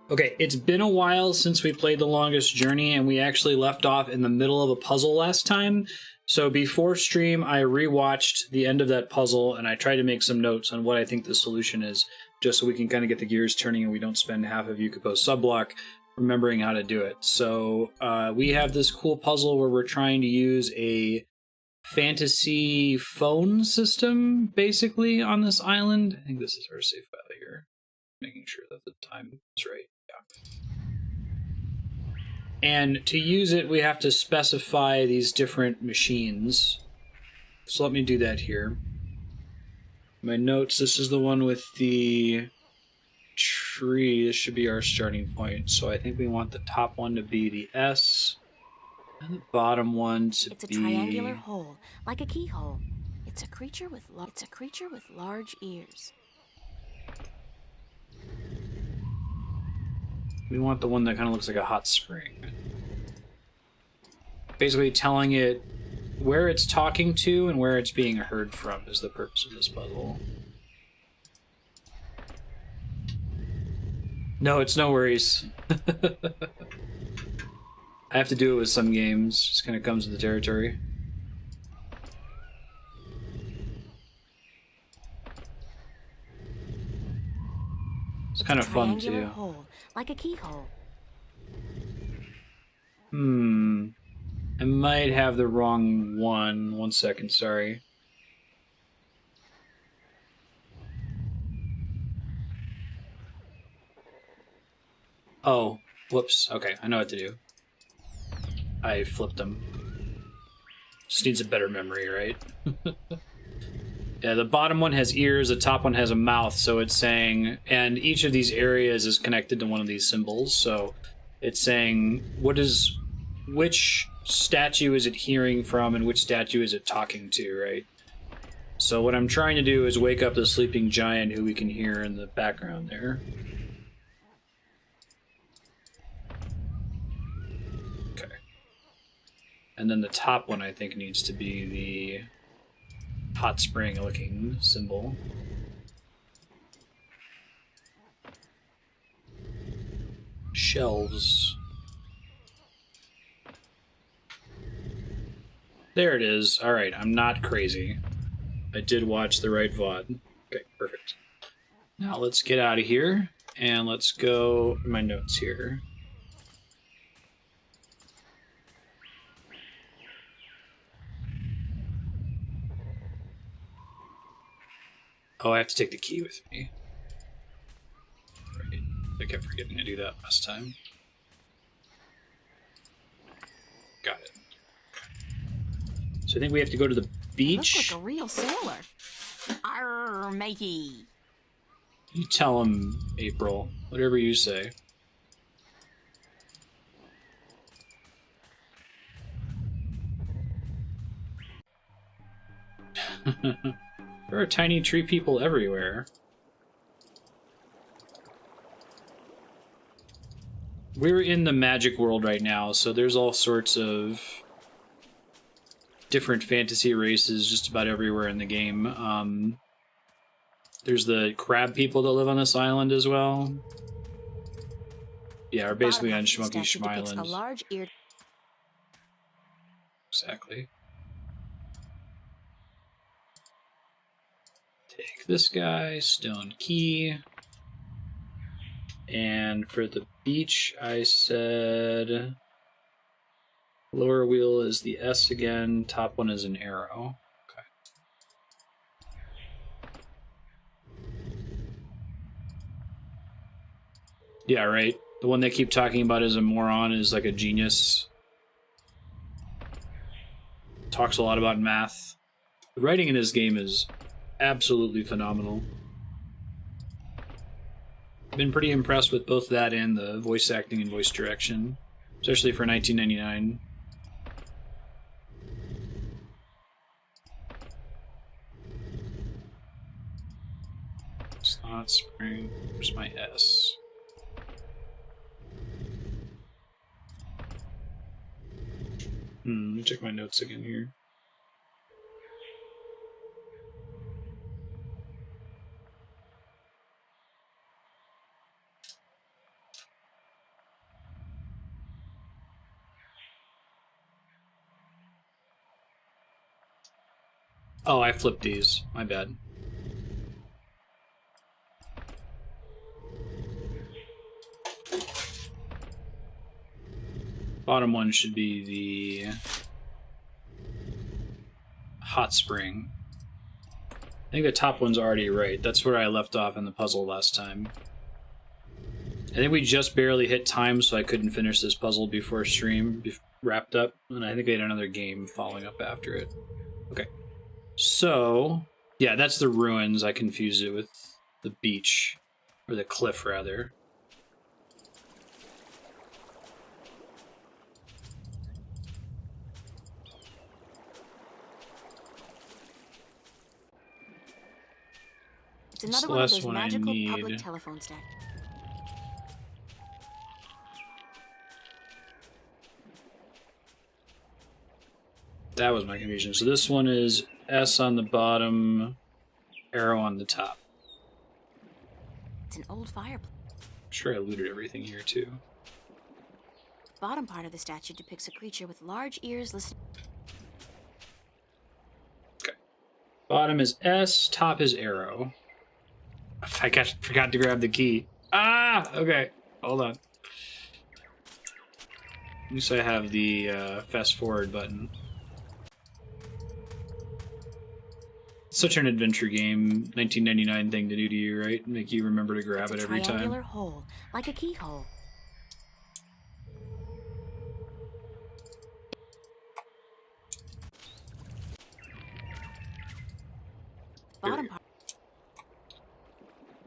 Okay, it's been a while since we played The Longest Journey, and we actually left off in the middle of a puzzle last time. So before stream, I rewatched the end of that puzzle, and I tried to make some notes on what I think the solution is, just so we can kind of get the gears turning and we don't spend half of Yukapo's subblock remembering how to do it. So we have this cool puzzle where we're trying to use a fantasy phone system, basically, on this island. I think this is our save file here. Making sure that the time is right. And to use it, we have to specify these different machines. So let me do that here. My notes, this is the one with the tree. This should be our starting point. So I think we want the top one to be the S, and the bottom one to be... It's a triangular hole, like a keyhole. It's a creature with large ears. We want the one that kind of looks like a hot spring. Basically telling it where it's talking to and where it's being heard from is the purpose of this puzzle. No, it's no worries. I have to do it with some games. Just kind of comes with the territory. It's kind of fun too. Hole, like a keyhole. I might have the wrong one. 1 second, sorry. Oh, whoops. Okay, I know what to do. I flipped them. Just needs a better memory, right? Yeah, the bottom one has ears, the top one has a mouth, so it's saying, and each of these areas is connected to one of these symbols, so it's saying which statue is it hearing from and which statue is it talking to, right? So what I'm trying to do is wake up the sleeping giant who we can hear in the background there. Okay. And then the top one I think needs to be the hot spring looking symbol. Shelves. There it is. Alright, I'm not crazy. I did watch the right VOD. Okay, perfect. Now let's get out of here, and let's go my notes here. Oh, I have to take the key with me. Right. I kept forgetting to do that last time. Got it. So I think we have to go to the beach. Looks like a real sailor. Arr, matey. You tell him, April. Whatever you say. There are tiny tree people everywhere. We're in the magic world right now, so there's all sorts of different fantasy races just about everywhere in the game. There's the crab people that live on this island as well. Yeah, we're basically on Schmucky Schm Island. A large ear. Exactly. Take this guy, stone key. And for the beach, I said lower wheel is the S again, top one is an arrow. Okay. Yeah, right. The one they keep talking about as a moron is like a genius. Talks a lot about math. The writing in this game is absolutely phenomenal. I've been pretty impressed with both that and the voice acting and voice direction, especially for 1999. Slot spring. Where's my S? Let me check my notes again here. Oh, I flipped these. My bad. Bottom one should be the hot spring. I think the top one's already right. That's where I left off in the puzzle last time. I think we just barely hit time, so I couldn't finish this puzzle before stream wrapped up. And I think I had another game following up after it. Okay. So, yeah, that's the ruins. I confused it with the beach. Or the cliff, rather. It's another one of those magical public telephone stacks. That was my confusion. So this one is S on the bottom, arrow on the top. It's an old fireplace. I'm sure I looted everything here too. Bottom part of the statue depicts a creature with large ears listening. Okay. Bottom is S, top is arrow. I forgot to grab the key. Ah! Okay. Hold on. At least I have the fast forward button. Such an adventure game, 1999 thing to do to you, right? Make you remember to grab it every time. Triangular hole, like a keyhole. Bottom part.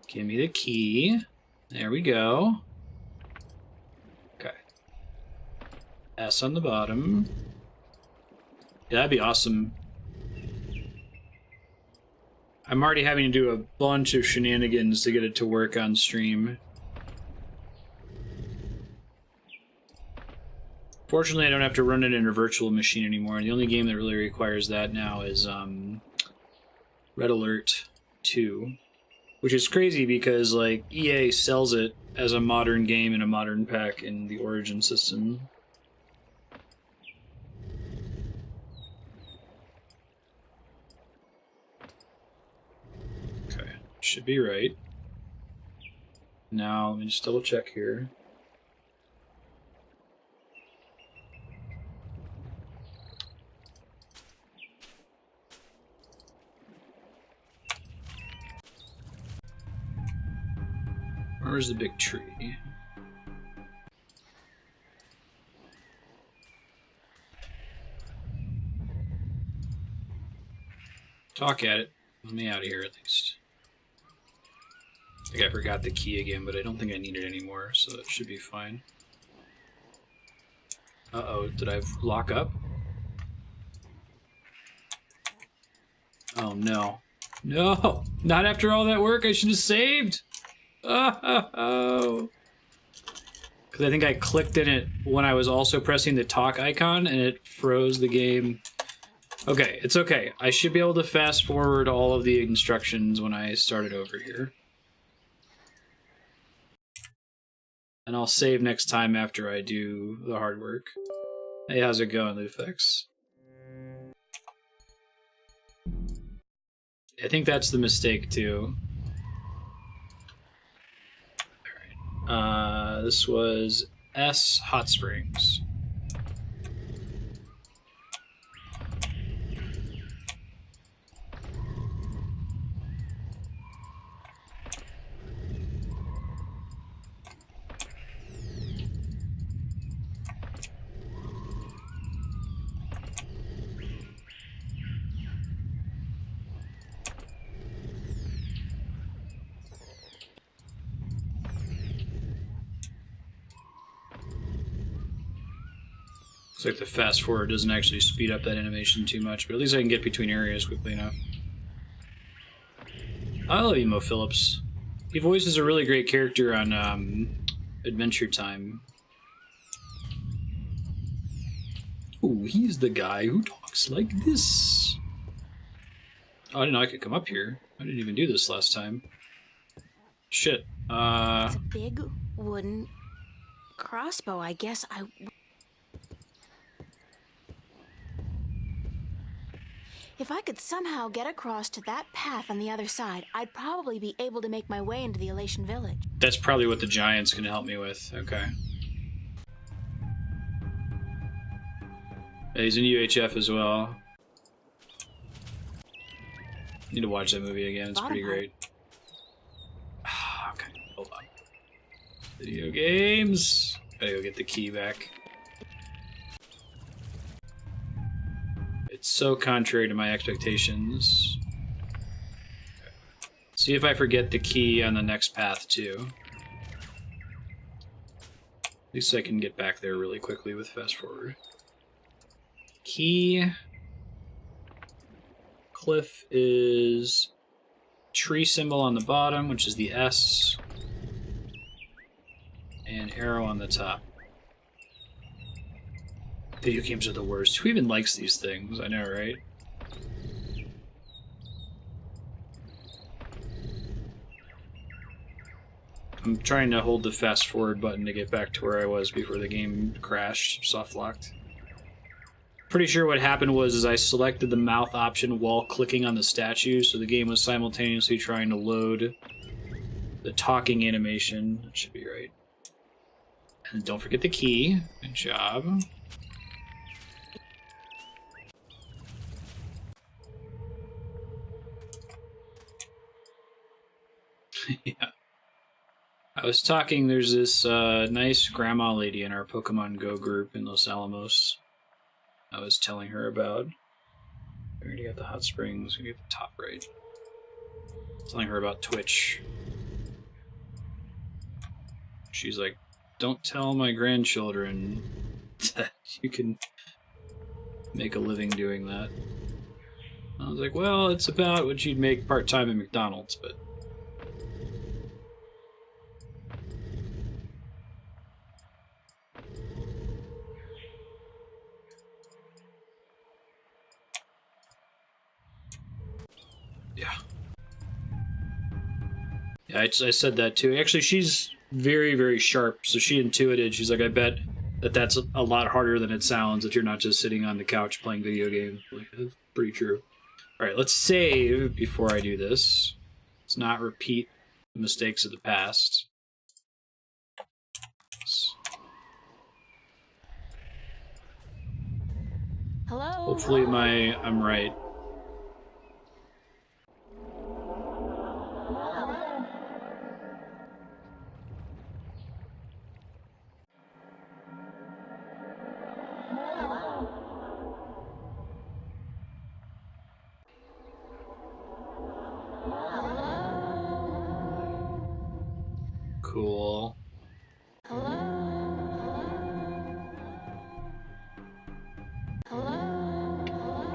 Give me the key. There we go. Okay. S on the bottom. Yeah, that'd be awesome. I'm already having to do a bunch of shenanigans to get it to work on stream. Fortunately, I don't have to run it in a virtual machine anymore. The only game that really requires that now is Red Alert 2. Which is crazy because, like, EA sells it as a modern game in a modern pack in the Origin system. Okay, should be right. Now, let me just double check here. Where's the big tree? Talk at it. Let me out of here at least. I think I forgot the key again, but I don't think I need it anymore, so it should be fine. Uh-oh, did I lock up? Oh no. No! Not after all that work, I should have saved! Oh, because I think I clicked in it when I was also pressing the talk icon and it froze the game. Okay, it's okay. I should be able to fast forward all of the instructions when I start it over here. And I'll save next time after I do the hard work. Hey, how's it going, Lufex? I think that's the mistake too. This was S Hot Springs. Looks like the fast forward doesn't actually speed up that animation too much, but at least I can get between areas quickly enough. I love Emo Phillips. He voices a really great character on Adventure Time. Ooh, he's the guy who talks like this. Oh, I didn't know I could come up here. I didn't even do this last time. Shit. It's a big wooden crossbow, I guess. If I could somehow get across to that path on the other side, I'd probably be able to make my way into the Alatian village. That's probably what the giant's going to help me with. Okay. Yeah, he's in UHF as well. Need to watch that movie again. It's pretty great. Okay, hold on. Video games. Gotta go get the key back. It's so contrary to my expectations. See if I forget the key on the next path too. At least I can get back there really quickly with fast forward. Key. Cliff is tree symbol on the bottom, which is the S, and arrow on the top. Video games are the worst. Who even likes these things? I know, right? I'm trying to hold the fast forward button to get back to where I was before the game crashed, soft locked. Pretty sure what happened was I selected the mouth option while clicking on the statue, so the game was simultaneously trying to load the talking animation. That should be right. And don't forget the key. Good job. Yeah. I was talking, there's this nice grandma lady in our Pokemon Go group in Los Alamos. I was telling her about. We already got the hot springs. We get the top right. Telling her about Twitch. She's like, "Don't tell my grandchildren that you can make a living doing that." I was like, "Well, it's about what you'd make part-time at McDonald's, but." Yeah, I said that too. Actually, she's very, very sharp, so she intuited. She's like, I bet that that's a lot harder than it sounds if you're not just sitting on the couch playing video games. Like, that's pretty true. Alright, let's save before I do this. Let's not repeat the mistakes of the past. Hello? Hopefully I'm right. Cool.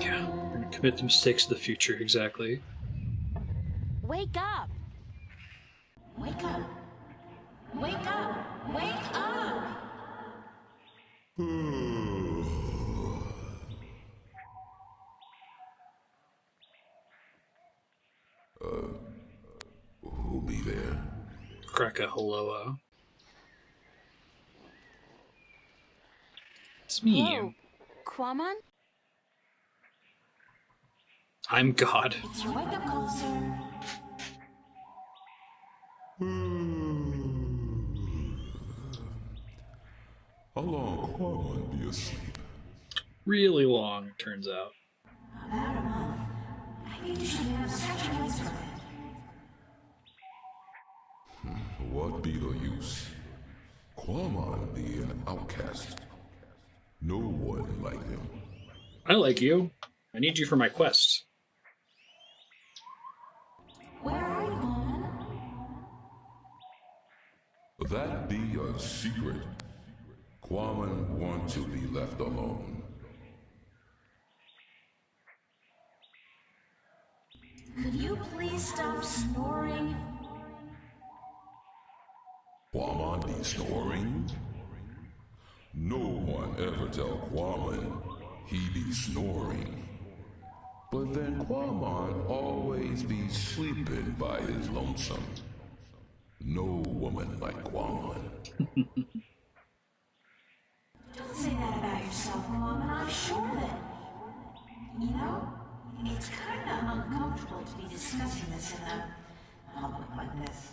Yeah, we're gonna commit the mistakes of the future, exactly. Wake up! Wake up! Wake up! Wake up! Who'll be there? Krakaholoa. It's me. Hello, Quamon? I'm God. It's your wake-up call, sir. How long Quamon be asleep? Really long, turns out. About a month. I think you should have such a nice for it. What be the use? Quamon be an outcast. No one like him. I like you. I need you for my quest. Where are you, Quamon? That be a secret. Quamon want to be left alone. Could you please stop snoring? Quamon be snoring? No one ever tell Quamon he be snoring. But then Quamon always be sleeping by his lonesome. No woman like Quamon. Don't say that about yourself, Mom, and I'm sure that, you know, It's kind of uncomfortable to be discussing this in a public like this.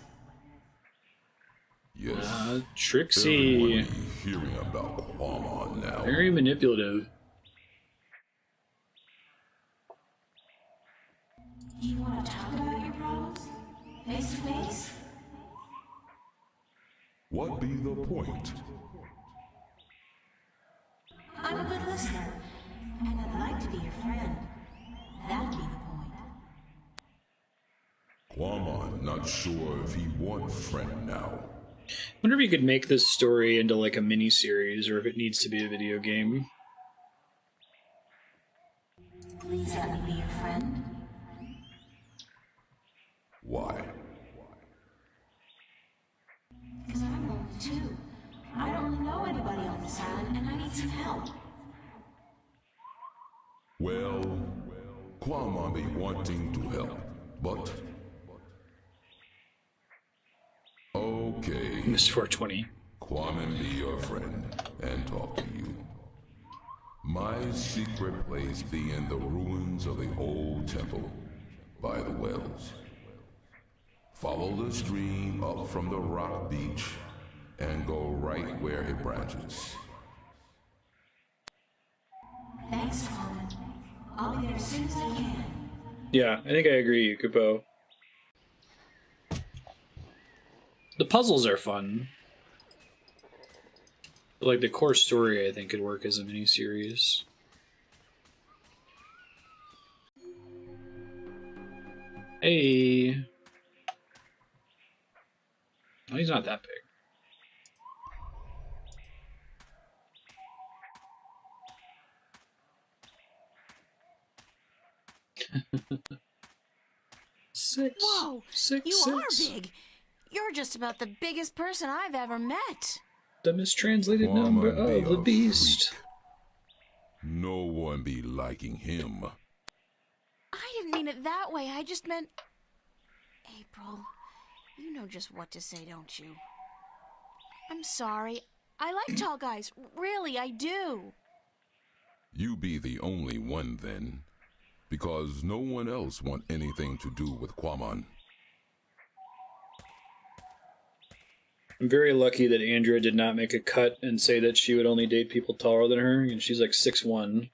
Yes. Trixie. Everyone be hearing about Quamon now. Very manipulative. Do you want to talk about your problems? Face to face? What be the point? I'm a good listener, and I'd like to be your friend. That'd be the point. Quamon not sure if he want friend now. Wonder if you could make this story into like a mini series, or if it needs to be a video game. Please let me be your friend. Why? Because I'm lonely too. I don't really know anybody on this island, and I need some help. Well, Quamon be wanting to help, but... Okay. Miss 420. Quamon be your friend and talk to you. My secret place be in the ruins of the old temple by the wells. Follow the stream up from the rock beach and go right where it branches. Thanks, Tom. I'll be there as soon as I can. Yeah, I think I agree, Kupo. The puzzles are fun. But, like, the core story, I think, could work as a miniseries. Hey. Oh, he's not that big. Six. Whoa! Six. You are big. You're just about the biggest person I've ever met. The mistranslated Quamon number be of the a beast. freak. No one be liking him. I didn't mean it that way. I just meant... April, you know just what to say, don't you? I'm sorry. I like tall guys. Really, I do. You be the only one then, because no one else want anything to do with Quamon. I'm very lucky that Andrea did not make a cut and say that she would only date people taller than her, and she's like 6'1".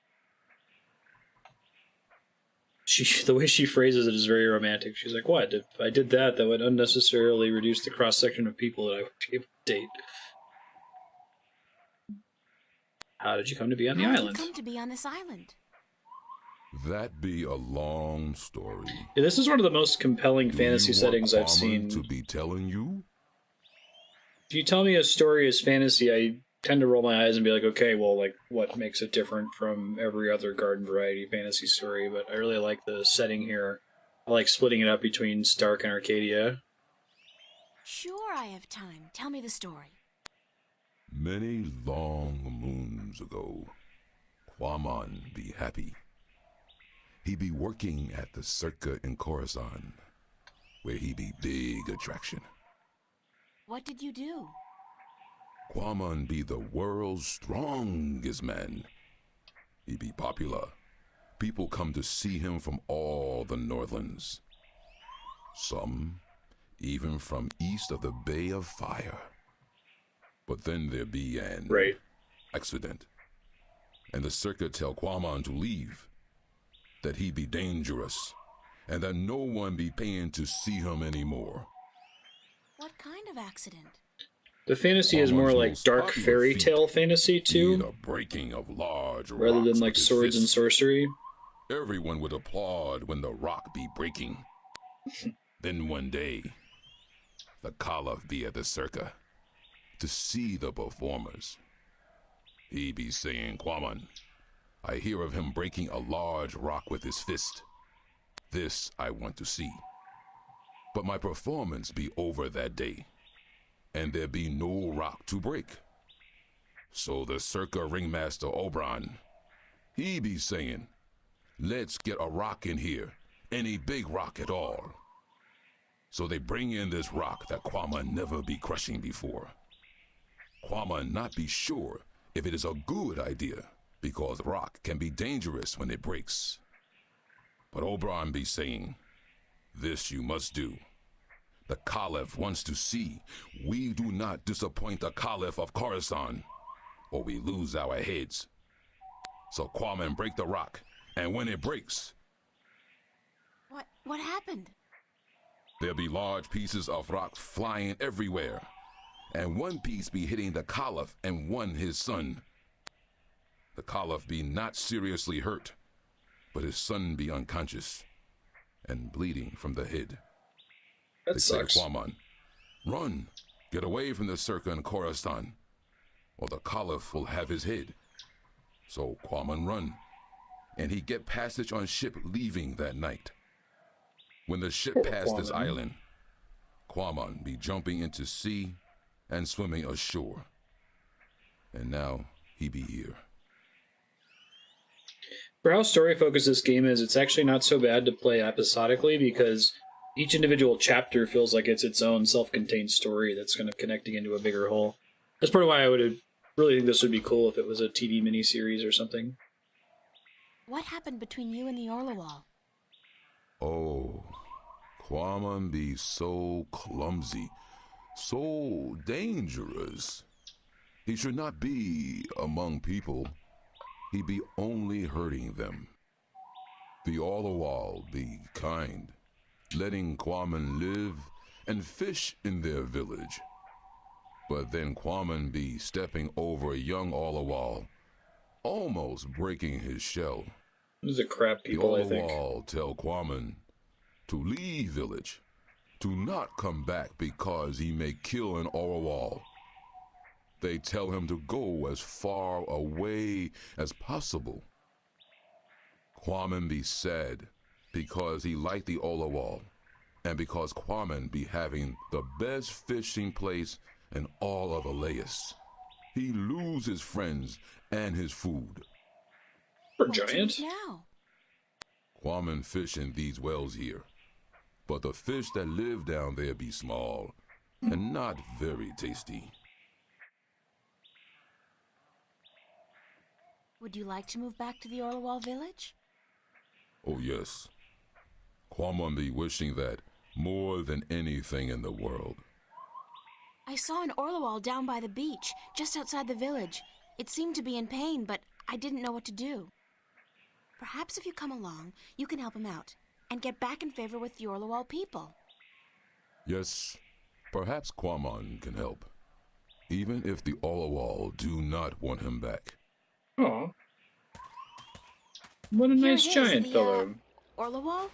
The way she phrases it is very romantic. She's like, what? If I did that, that would unnecessarily reduce the cross-section of people that I would be able to date. How did you come to be on the How did island? you come to be on this island? That be a long story. Yeah, this is one of the most compelling fantasy Do you want settings I've Quamon seen. to be telling you? If you tell me a story is fantasy, I tend to roll my eyes and be like, okay, well, like, what makes it different from every other garden variety fantasy story? But I really like the setting here. I like splitting it up between Stark and Arcadia. Sure, I have time. Tell me the story. Many long moons ago, Quamon be happy. He be working at the circa in Coruscant, where he be big attraction. What did you do? Quamon be the world's strongest man. He be popular. People come to see him from all the Northlands. Some even from east of the Bay of Fire. But then there be an accident, and the circuit tell Quamon to leave, that he be dangerous, and that no one be paying to see him anymore. What kind of accident? The fantasy is more like dark fairy tale fantasy too, The breaking of large rather rocks than like with his swords and fist. sorcery. Everyone would applaud when the rock be breaking. Then one day, the Caliph be at the circa to see the performers. He be saying, Quamon, I hear of him breaking a large rock with his fist. This I want to see. But my performance be over that day, and there be no rock to break. So the circa ringmaster Oberon, he be saying, let's get a rock in here, any big rock at all. So they bring in this rock that Quamon never be crushing before. Quamon not be sure if it is a good idea, because rock can be dangerous when it breaks. But Oberon be saying, this you must do. The Caliph wants to see we do not disappoint the Caliph of Coruscant, or we lose our heads. So Quaman break the rock, and when it breaks, What happened? there'll be large pieces of rock flying everywhere, and one piece be hitting the Caliph and one his son. The Caliph be not seriously hurt, but his son be unconscious and bleeding from the head. That They sucks. say, Quaman, run, get away from the Circa and Coruscant, or the Caliph will have his head. So Quaman run, and he get passage on ship leaving that night. When the ship Poor passed this Quaman. island, Quaman be jumping into sea and swimming ashore. And now he be here. For how story focused this game is, it's actually not so bad to play episodically because each individual chapter feels like it's its own self-contained story that's kind of connecting into a bigger whole. That's part of why I would really think this would be cool if it was a TV miniseries or something. What happened between you and the orlowol? Oh, Quaman be so clumsy, so dangerous. He should not be among people. He be only hurting them. The orlowol be kind, letting Quaman live and fish in their village. But then Quaman be stepping over a young orlowol, almost breaking his shell. These are crap people, the I think. orlowol tell Quaman to leave village, to not come back because he may kill an orlowol. They tell him to go as far away as possible. Quaman be sad because he liked the orlowol, and because Quaman be having the best fishing place in all of Elias. He lose his friends and his food. Poor What do you giant. do now? Quaman fish in these wells here, but the fish that live down there be small and not very tasty. Would you like to move back to the orlowol village? Oh yes, Quaman be wishing that more than anything in the world. I saw an orlowol down by the beach, just outside the village. It seemed to be in pain, but I didn't know what to do. Perhaps if you come along, you can help him out and get back in favor with the orlowol people. Yes, perhaps Quaman can help, even if the orlowol do not want him back. Aw. What a Here nice it is, giant the, fellow. Orlowol?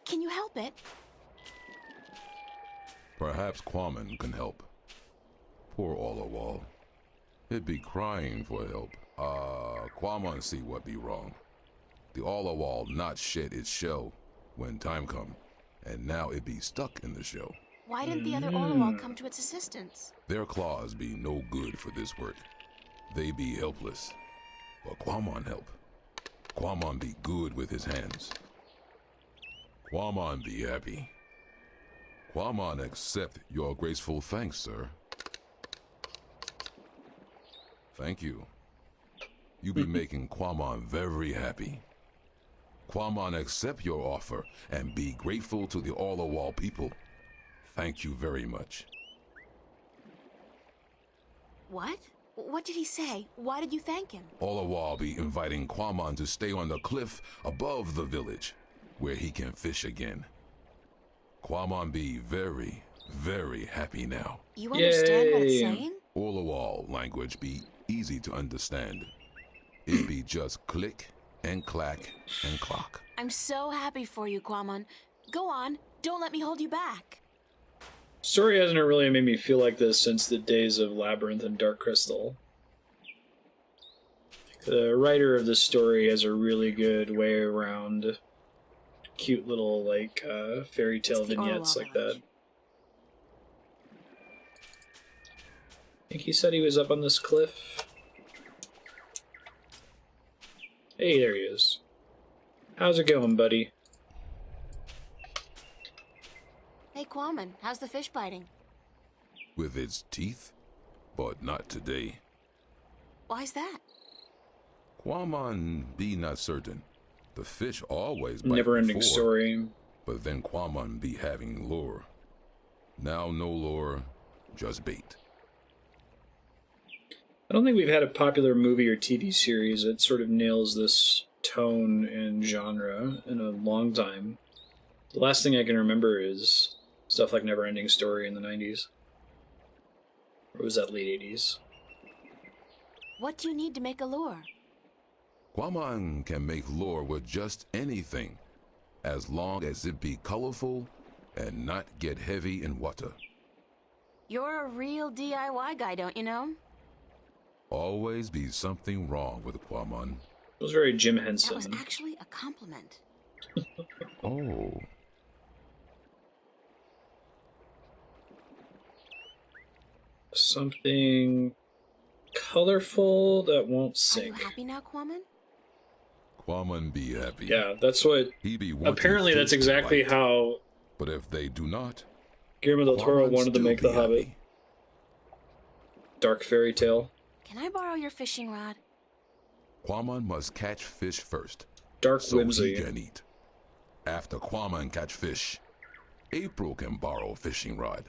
Can you help it? Perhaps Quaman can help. Poor orlowol. It be crying for help. Quaman see what be wrong. The orlowol not shed its shell when time come, and now it be stuck in the shell. Why didn't the other orlowol come to its assistance? Their claws be no good for this work. They be helpless. But Quaman help. Quaman be good with his hands. Quaman be happy. Quaman accept your graceful thanks, sir. Thank you. You be making Quaman very happy. Quaman accept your offer and be grateful to the orlowol people. Thank you very much. What? What did he say? Why did you thank him? Orlowol be inviting Quaman to stay on the cliff above the village, where he can fish again. Quaman be very, very happy now. You understand what it's Yay. saying? Orlowol language be easy to understand. It be just click and clack and clock. I'm so happy for you, Quaman. Go on. Don't let me hold you back. Story hasn't really made me feel like this since the days of Labyrinth and Dark Crystal. The writer of the story has a really good way around cute little, like, fairy tale It's the vignettes Orlowol like that. village. I think he said he was up on this cliff. Hey, there he is. How's it going, buddy? Hey, Quaman, how's the fish biting? With its teeth, but not today. Why's that? Quaman be not certain. The fish always bite Never-ending before, story. but then Quamon be having lure. Now no lure, just bait. I don't think we've had a popular movie or TV series that sort of nails this tone and genre in a long time. The last thing I can remember is stuff like Never-Ending Story in the 90s. Or was that late 80s? What do you need to make a lure? Quamon can make lure with just anything, as long as it be colorful and not get heavy in water. You're a real DIY guy, don't you know? Always be something wrong with Quamon. It was very Jim That Henson. was actually a compliment. Oh. Something colorful that won't Are you sink. happy now, Quamon? Quamon be happy. Yeah, that's what... He be wanting Apparently that's fish to exactly bite. how But if they do not, Guillermo del Toro Quamon wanted to still make The be Hobbit. happy. Dark fairy tale. Can I borrow your fishing rod? Quamon must catch fish first, Dark so he whimsy. can eat. After Quamon catch fish, April can borrow fishing rod.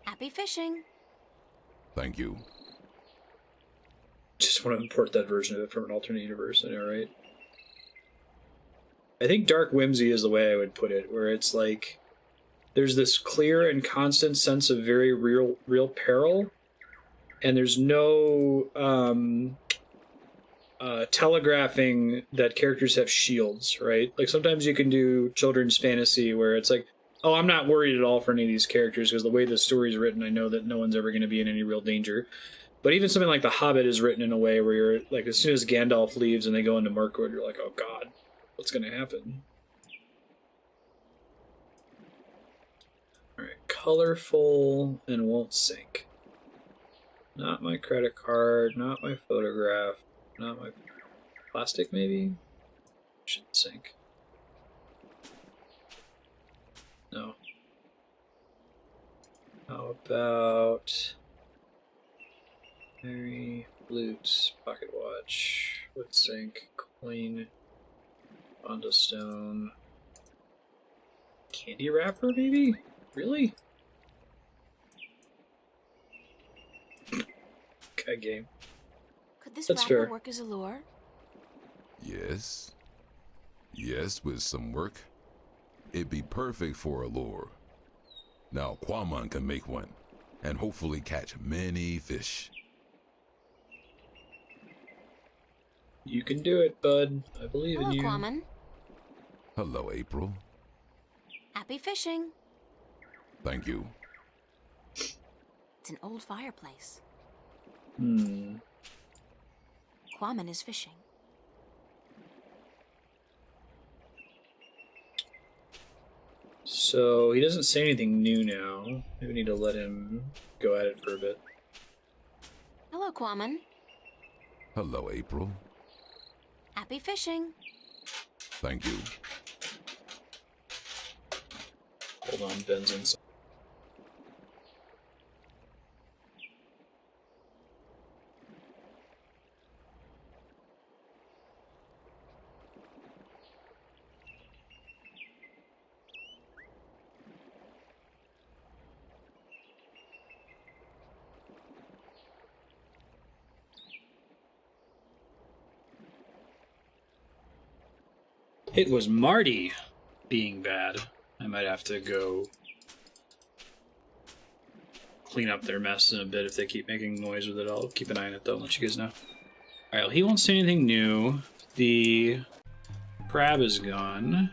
Happy fishing. Thank you. Just want to import that version of it from an alternate universe, I know, right? I think dark whimsy is the way I would put it, where it's like there's this clear and constant sense of very real peril, and there's no telegraphing that characters have shields, right? Like sometimes you can do children's fantasy where it's like, oh, I'm not worried at all for any of these characters because the way the story's written, I know that no one's ever going to be in any real danger. But even something like The Hobbit is written in a way where you're like, as soon as Gandalf leaves and they go into Mirkwood, you're like, oh god, what's going to happen? Alright, colorful and won't sink. Not my credit card, not my photograph, not my plastic, maybe? Should sink. No. How about Mary, flute, pocket watch, wood sink, coin, Bondo stone, candy wrapper, maybe? Really? Okay, game. Could this That's wrapper fair. work as a lure? Yes. Yes, with some work. It'd be perfect for a lure. Now Quamon can make one, and hopefully catch many fish. You can do it, bud. I believe Hello, in you. Quamon. Hello, April. Happy fishing. Thank you. It's an old fireplace. Hmm. Quamon is fishing. So he doesn't say anything new now. Maybe we need to let him go at it for a bit. Hello, Quamon. Hello, April. Happy fishing. Thank you. Hold on, Ben's inside. It was Marty being bad. I might have to go clean up their mess in a bit if they keep making noise with it. I'll keep an eye on it though and let you guys know. Alright, well, he won't say anything new. The crab is gone.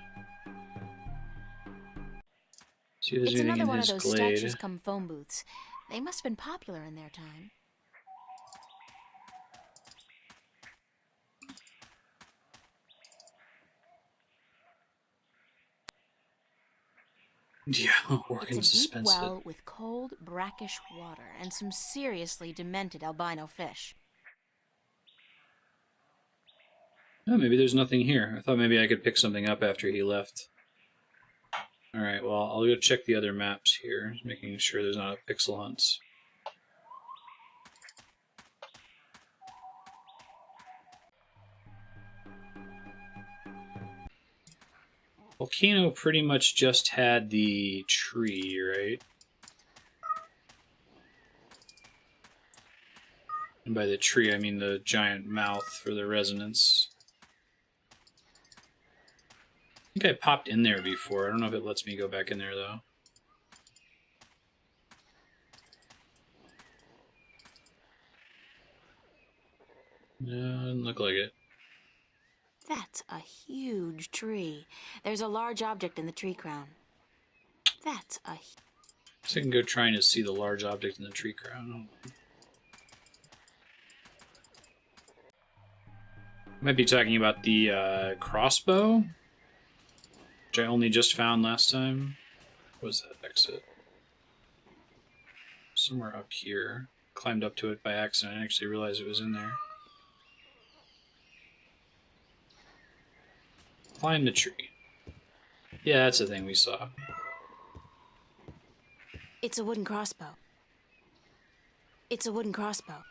See if there's It's anything another in one of his those glade. statues come phone booths. They must have been popular in their time. Yeah, organ It's a deep suspended. well with cold, brackish water and some seriously demented albino fish. Oh, maybe there's nothing here. I thought maybe I could pick something up after he left. Alright, well, I'll go check the other maps here, making sure there's not a pixel hunts. Volcano pretty much just had the tree, right? And by the tree, I mean the giant mouth for the resonance. I think I popped in there before. I don't know if it lets me go back in there, though. No, doesn't look like it. That's a huge tree. There's a large object in the tree crown. That's a... So I can go trying to see the large object in the tree crown. Might be talking about the crossbow, which I only just found last time. What was that exit? Somewhere up here. Climbed up to it by accident. I actually realized it was in there. Climb the tree. Yeah, that's the thing we saw. It's a wooden crossbow. It's a wooden crossbow.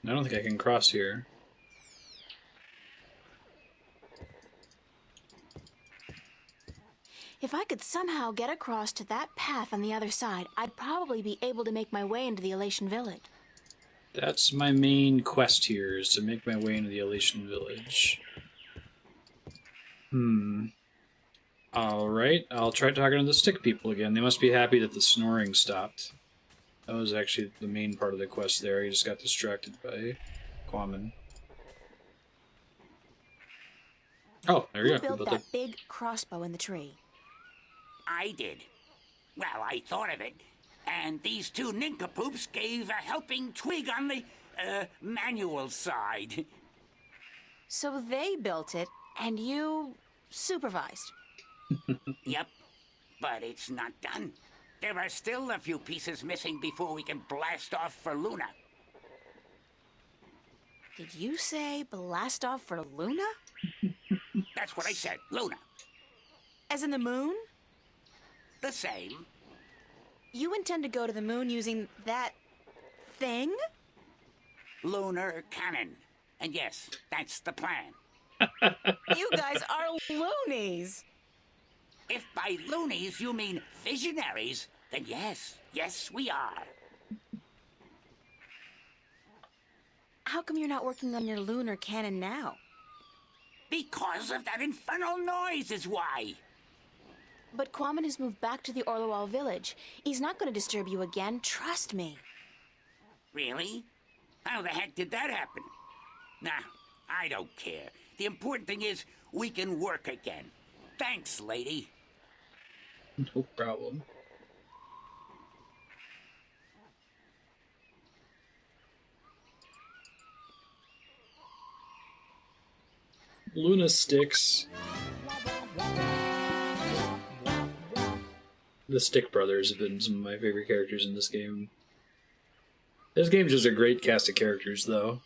I don't think I can cross here. If I could somehow get across to that path on the other side, I'd probably be able to make my way into the Alatian village. That's my main quest here, is to make my way into the Alatian village. Alright, I'll try talking to the stick people again. They must be happy that the snoring stopped. That was actually the main part of the quest there. I just got distracted by Quammen. Oh, there you Who go. built that big crossbow in the tree? I did. Well, I thought of it. And these two nincompoops gave a helping twig on the, manual side. So they built it, and you supervised. Yep. But it's not done. There are still a few pieces missing before we can blast off for Lunar. Did you say blast off for Luna? That's what I said, Lunar. As in the moon? The same. You intend to go to the moon using that thing? Lunar cannon. And yes, that's the plan. You guys are loonies. If by loonies you mean visionaries, then yes, we are. How come you're not working on your lunar cannon now? Because of that infernal noise is why. But Quammen has moved back to the orlowol village. He's not going to disturb you again, trust me. Really? How the heck did that happen? Nah, I don't care. The important thing is we can work again. Thanks, lady. No problem. Luna sticks. The Stick Brothers have been some of my favorite characters in this game. This game's just a great cast of characters, though.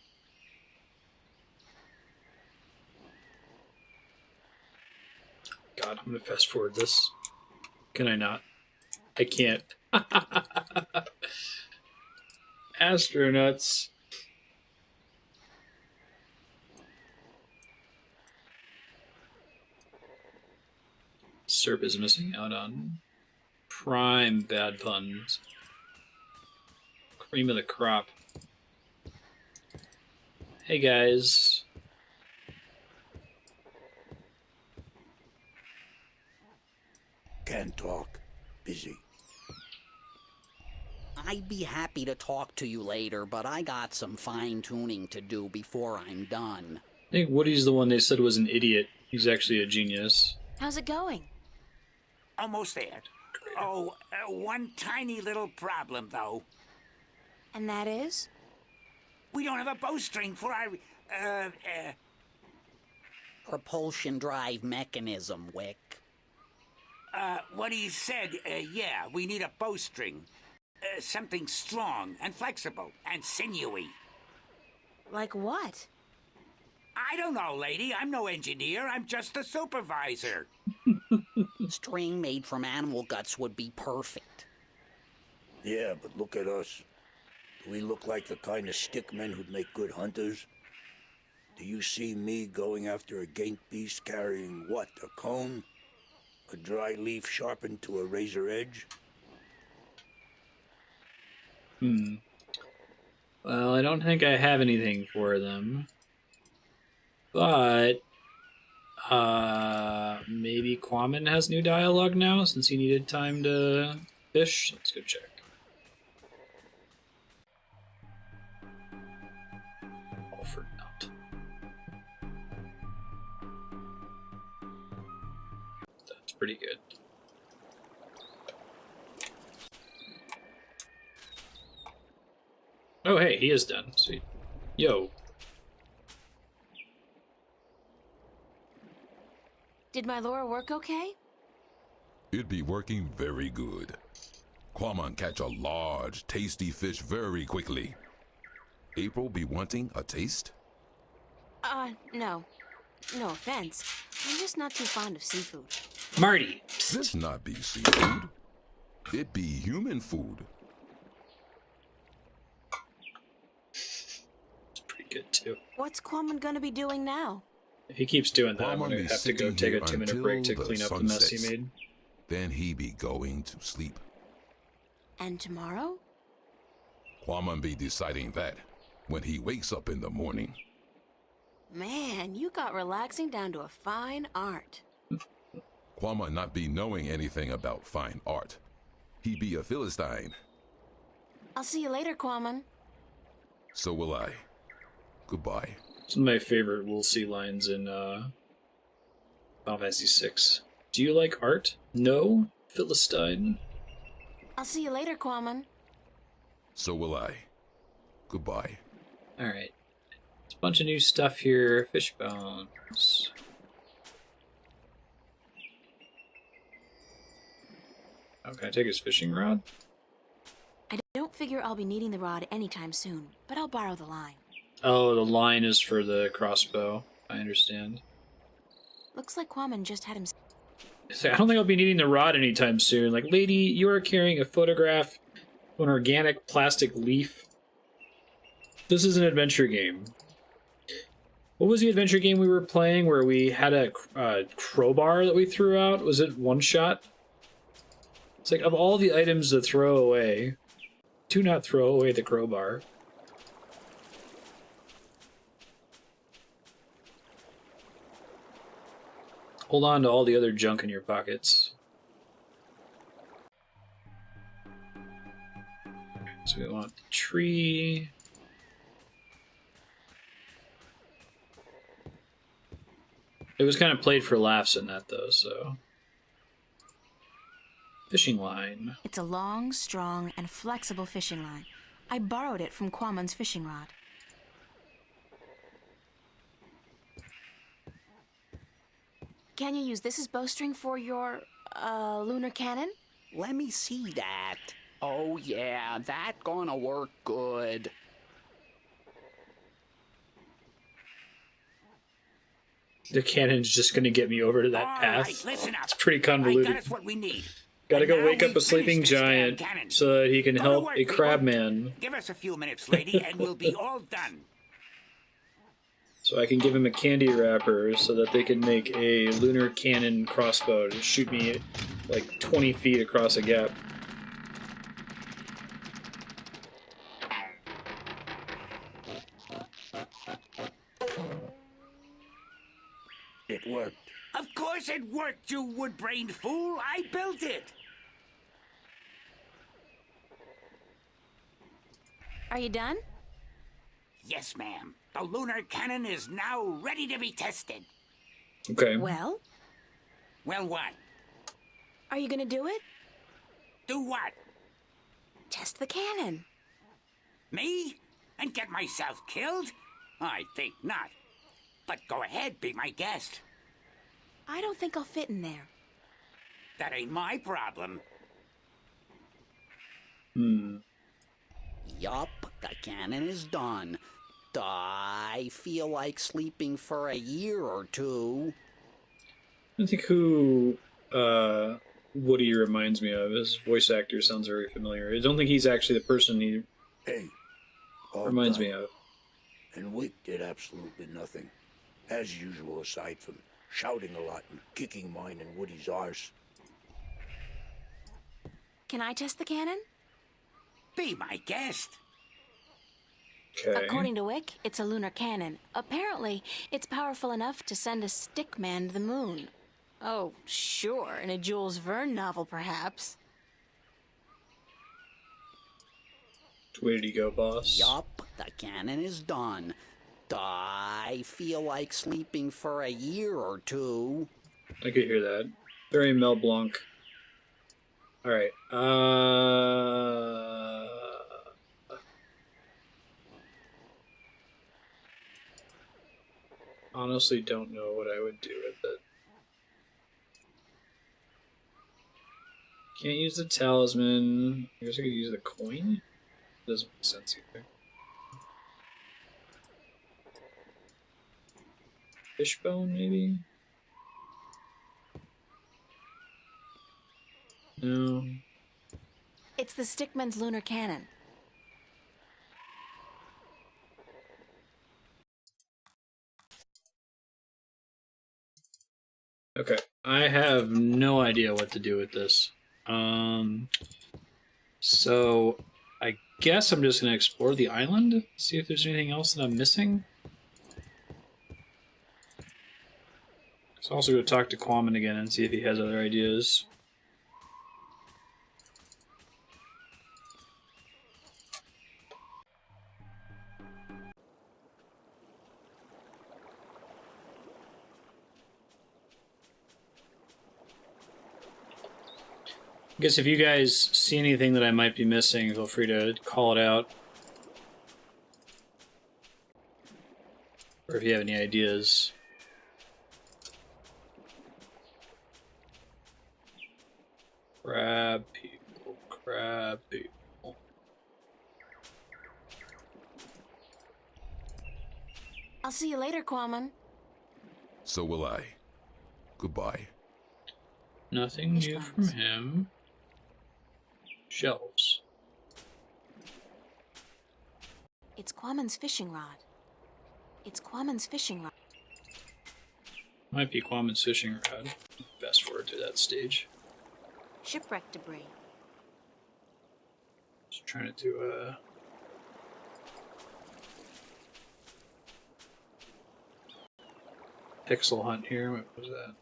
God, I'm gonna fast forward this. Can I not? I can't. Astronauts. Serp is missing out on prime bad puns. Cream of the crop. Hey guys. Can't talk. Busy. I'd be happy to talk to you later, but I got some fine-tuning to do before I'm done. I think Woody's the one they said was an idiot. He's actually a genius. How's it going? Almost there. Oh, one tiny little problem, though. And that is? We don't have a bowstring for our, Propulsion drive mechanism, Wick. what he said, yeah, we need a bowstring. Something strong and flexible and sinewy. Like what? I don't know, lady. I'm no engineer. I'm just a supervisor. String made from animal guts would be perfect. Yeah, but look at us. Do we look like the kind of stickmen who'd make good hunters? Do you see me going after a gaint beast carrying what? A cone? A dry leaf sharpened to a razor edge? Well, I don't think I have anything for them. But maybe Quammen has new dialogue now since he needed time to fish. Let's go check. Offered not. That's pretty good. Oh, hey, he is done. Sweet. Yo. Did my lure work okay? It'd be working very good. Quammen catch a large, tasty fish very quickly. April be wanting a taste? No. No offense. I'm just not too fond of seafood. Marty. This not be seafood. It be human food. It's pretty good, too. What's Quammen gonna be doing now? If he keeps doing that, I'm Quammen going be to have to go sitting take a here 2-minute until break to the clean up the sun mess he sets. made. Then he be going to sleep. And tomorrow? Quammen be deciding that when he wakes up in the morning. Man, you got relaxing down to a fine art. Quammen not be knowing anything about fine art. He be a Philistine. I'll see you later, Quammen. So will I. Goodbye. It's one of my favorite We'll See lines in Final Fantasy VI. Do you like art? No, Philistine. I'll see you later, Quammen. So will I. Goodbye. Alright. There's a bunch of new stuff here. Fish bones. Oh, can I take his fishing rod? I don't figure I'll be needing the rod anytime soon, but I'll borrow the line. Oh, the line is for the crossbow. I understand. Looks like Quammen just had him. So I don't think I'll be needing the rod anytime soon. Like, lady, you are carrying a photograph of an organic plastic leaf. This is an adventure game. What was the adventure game we were playing where we had a crowbar that we threw out? Was it one shot? It's like, of all the items to throw away, do not throw away the crowbar. Hold on to all the other junk in your pockets. So we want the tree. It was kind of played for laughs in that, though, so... Fishing line. It's a long, strong, and flexible fishing line. I borrowed it from Quammen's fishing rod. Can you use this as bowstring for your, lunar cannon? Let me see that. Oh yeah, that gonna work good. The cannon's just gonna get me over to that All path. right, listen up. It's pretty I convoluted. got us what we need. Gotta And go now wake up we've a sleeping finished this damn giant cannon. so that he can Go to help work, a people. crab man. Give us a few minutes, lady, and we'll be all done. So I can give him a candy wrapper so that they can make a lunar cannon crossbow to shoot me like 20 feet across a gap. It worked. Of course it worked, you wood-brained fool. I built it. Are you done? Yes, ma'am. The lunar cannon is now ready to be tested. Okay. Well, Well, what? are you gonna do it? Do what? Test the cannon. Me? And get myself killed? I think not. But go ahead, be my guest. I don't think I'll fit in there. That ain't my problem. Yup, the cannon is done. I feel like sleeping for a year or two. I think who Woody reminds me of. His voice actor sounds very familiar. I don't think he's actually the person he Hey. all reminds done. me of. and Wick did absolutely nothing. As usual, aside from shouting a lot and kicking mine and Woody's arse. Can I test the cannon? Be my guest. Okay. According to Wick, it's a lunar cannon. Apparently, it's powerful enough to send a stick man to the moon. Oh, sure, in a Jules Verne novel, perhaps. Which way did he go, boss? Yup, the cannon is done. I feel like sleeping for a year or two. I could hear that. Very Mel Blanc. Alright, honestly don't know what I would do with it. Can't use the talisman. I guess I could use the coin? Doesn't make sense either. Fishbone, maybe? No. It's the stickman's lunar cannon. Okay. I have no idea what to do with this. So I guess I'm just gonna explore the island, see if there's anything else that I'm missing. Let's also go talk to Quammen again and see if he has other ideas. I guess if you guys see anything that I might be missing, feel free to call it out. Or if you have any ideas. Crab people, crab people. I'll see you later, Quammen. So will I. Goodbye. Nothing new from him. Shelves. It's Quammen's fishing rod. It's Quammen's fishing rod. Might be Quammen's fishing rod. Fast forward to that stage. Shipwreck debris. Just trying to do a... pixel hunt here. What was that?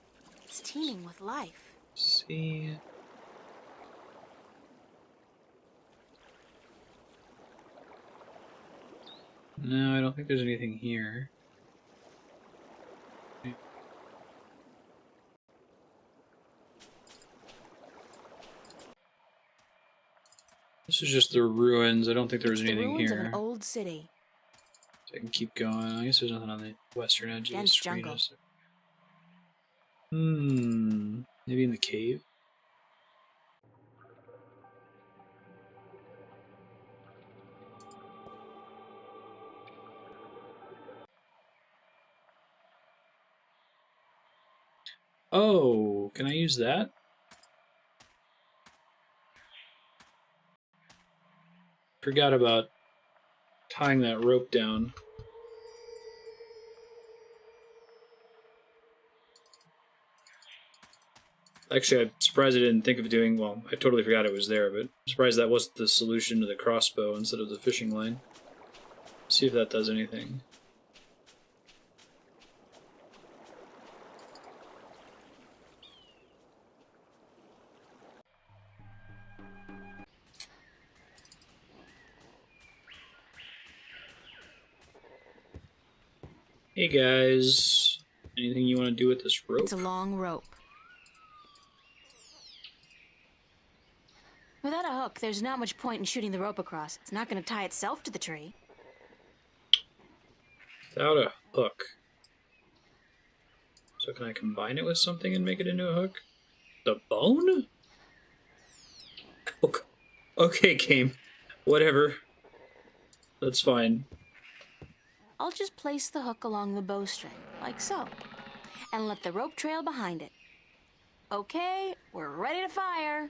It's teeming with life. See... No, I don't think there's anything here. This is just the ruins. I don't think there was anything the ruins here. of an old city. So I can keep going. I guess there's nothing on the western edge of the Dense screen. jungle. Maybe in the cave? Oh, can I use that? Forgot about tying that rope down. Actually, I'm surprised I didn't think of doing, well, I totally forgot it was there, but I'm surprised that wasn't the solution to the crossbow instead of the fishing line. See if that does anything. Hey guys, anything you want to do with this rope? It's a long rope. Without a hook, there's not much point in shooting the rope across. It's not going to tie itself to the tree. Without a hook. So can I combine it with something and make it into a hook? The bone? Okay, game. Whatever. That's fine. I'll just place the hook along the bowstring, like so, and let the rope trail behind it. Okay, we're ready to fire.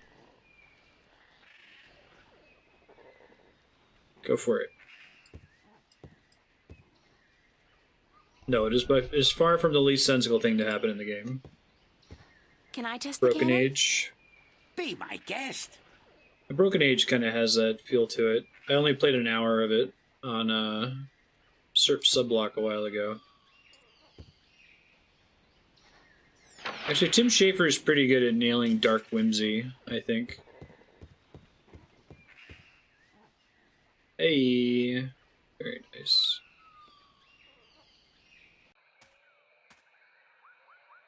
Go for it. No, it is far from the least sensible thing to happen in the game. Can I test the Broken cannon? Age. Be my guest. The Broken Age kind of has that feel to it. I only played an hour of it on Serp Subblock a while ago. Actually, Tim Schafer is pretty good at nailing dark whimsy, I think. Hey, very nice.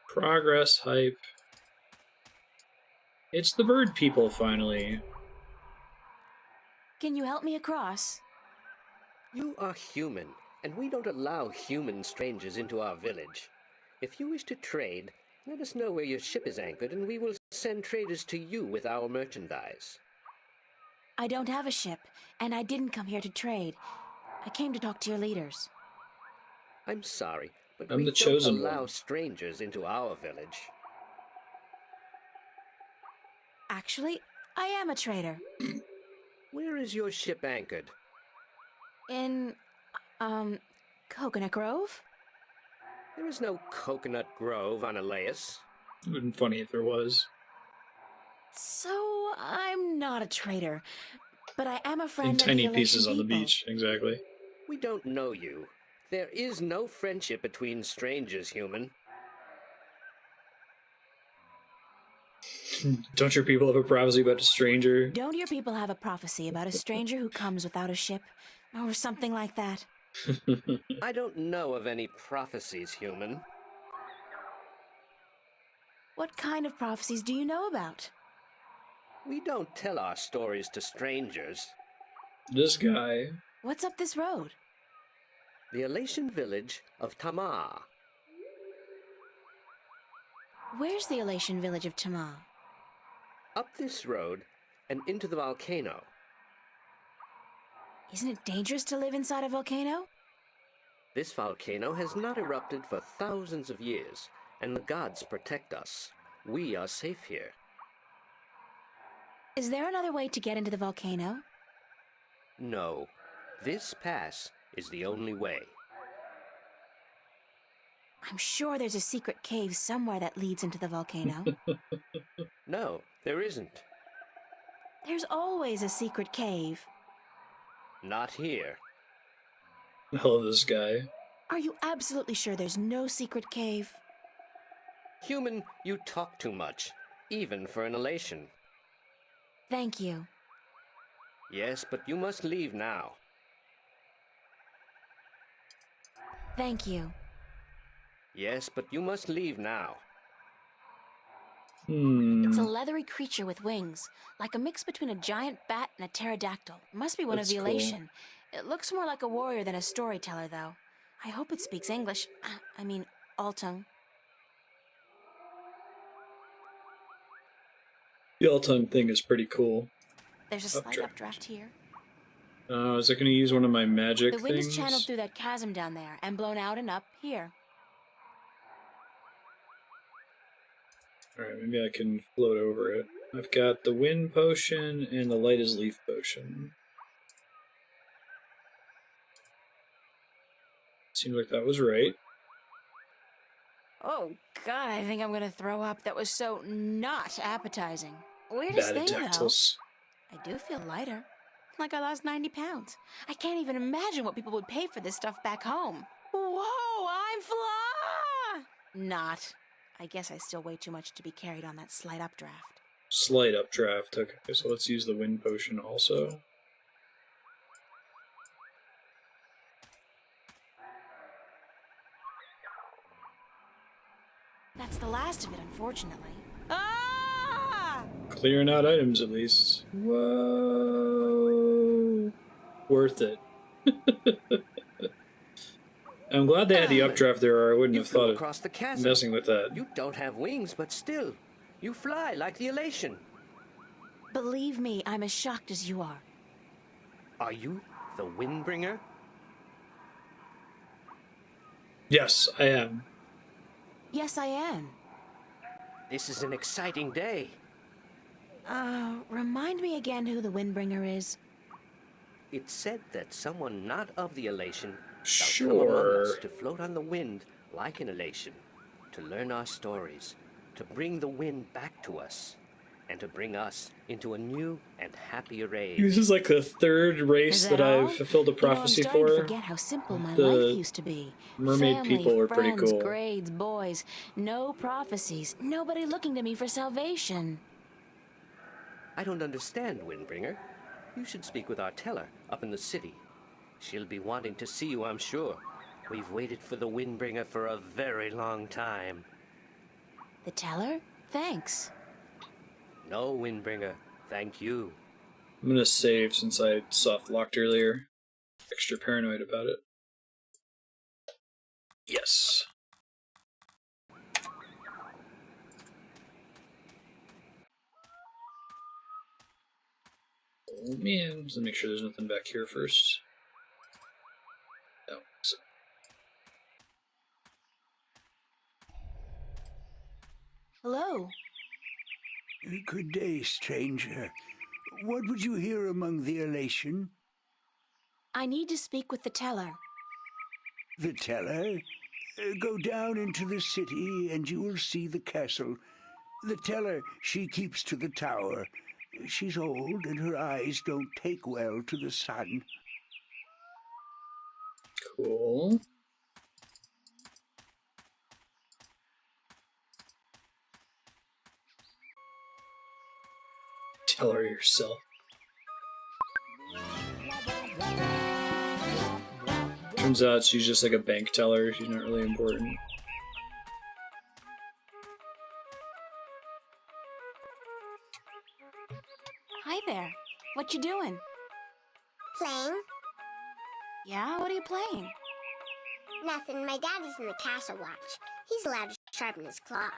Progress hype. It's the bird people, finally. Can you help me across? You are human, and we don't allow human strangers into our village. If you wish to trade, let us know where your ship is anchored, and we will send traders to you with our merchandise. I don't have a ship, and I didn't come here to trade. I came to talk to your leaders. I'm sorry, but I'm we the don't chosen allow one. strangers into our village. Actually, I am a trader. Where is your ship anchored? In, Coconut Grove? There is no coconut grove on Elias. It would have been funny if there was. So, I'm not a trader, but I am a friend In of the tiny Alatian pieces on the people. beach, exactly. We don't know you. There is no friendship between strangers, human. Don't your people have a prophecy about a stranger? Don't your people have a prophecy about a stranger who comes without a ship? Or something like that? I don't know of any prophecies, human. What kind of prophecies do you know about? We don't tell our stories to strangers. This guy. What's up this road? The Alatian village of Tamar. Where's the Alatian village of Tamar? Up this road and into the volcano. Isn't it dangerous to live inside a volcano? This volcano has not erupted for thousands of years, and the gods protect us. We are safe here. Is there another way to get into the volcano? No, this pass is the only way. I'm sure there's a secret cave somewhere that leads into the volcano. No, there isn't. There's always a secret cave. Not here. I love this guy. Are you absolutely sure there's no secret cave? Human, you talk too much, even for an Alatian. Thank you. Yes, but you must leave now. Thank you. Yes, but you must leave now. It's a leathery creature with wings, like a mix between a giant bat and a pterodactyl. Must be one That's of the cool. Alatian. It looks more like a warrior than a storyteller, though. I hope it speaks English. I mean, Altung. The all-tongue thing is pretty cool. There's a slight Updraft. updraft here. Is it going to use one of my magic The wind things? is channeled through that chasm down there and blown out and up here. Alright, maybe I can float over it. I've got the wind potion and the light as leaf potion. Seems like that was right. Oh, God, I think I'm gonna throw up. That was so not appetizing. Weirdest thing, though. Badadactyls. I do feel lighter. Like I lost 90 pounds. I can't even imagine what people would pay for this stuff back home. Whoa, I'm fly! Not. I guess I still weigh too much to be carried on that slight updraft. Slight updraft. Okay, so let's use the wind potion also. That's the last of it, unfortunately. Ah! Clearing out items at least. Whoa! Worth it. I'm glad they had the updraft there, or I wouldn't You have flew thought across the of chasm. messing with that. You don't have wings, but still, you fly like the Alatian. Believe me, I'm as shocked as you are. Are you the Windbringer? Yes, I am. Yes, I am. This is an exciting day. Remind me again who the Windbringer is. It's said that someone not of the Alatian Thou come among us Sure. to float on the wind like an Alatian, to learn our stories, to bring the wind back to us, and to bring us into a new and happier age. This is like the third race Is that that all? I've fulfilled a I'm prophecy starting to for. forget how simple my The life used to be. mermaid Family, people were pretty friends, cool. grades, boys. No prophecies. Nobody looking to me for salvation. I don't understand, Windbringer. You should speak with our teller up in the city. She'll be wanting to see you, I'm sure. We've waited for the Windbringer for a very long time. The teller? Thanks. No, Windbringer, thank you. I'm gonna save since I soft locked earlier. Extra paranoid about it. Yes. Oh man, let's make sure there's nothing back here first. No. Hello. Good day, stranger. What would you hear among the Alatian? I need to speak with the teller. The teller? Go down into the city and you will see the castle. The teller, she keeps to the tower. She's old and her eyes don't take well to the sun. Cool. Tell her yourself. Turns out she's just like a bank teller. She's not really important. Hi there. What you doing? Playing? Yeah, what are you playing? Nothing. My daddy's in the castle watch. He's allowed to sharpen his claws.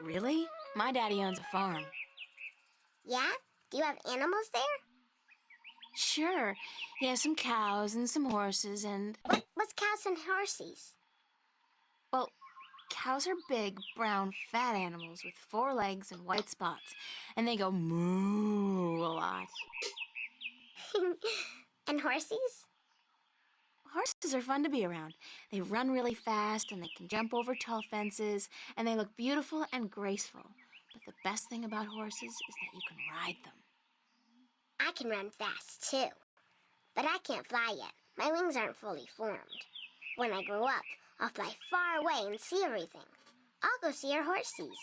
Really? My daddy owns a farm. Yeah? Do you have animals there? Sure. He has some cows and some horses and... What's cows and horses? Well, cows are big, brown, fat animals with 4 legs and white spots. And they go moo a lot. And horses? Horses are fun to be around. They run really fast and they can jump over tall fences and they look beautiful and graceful. But the best thing about horses is that you can ride them. I can run fast, too. But I can't fly yet. My wings aren't fully formed. When I grow up, I'll fly far away and see everything. I'll go see our horses.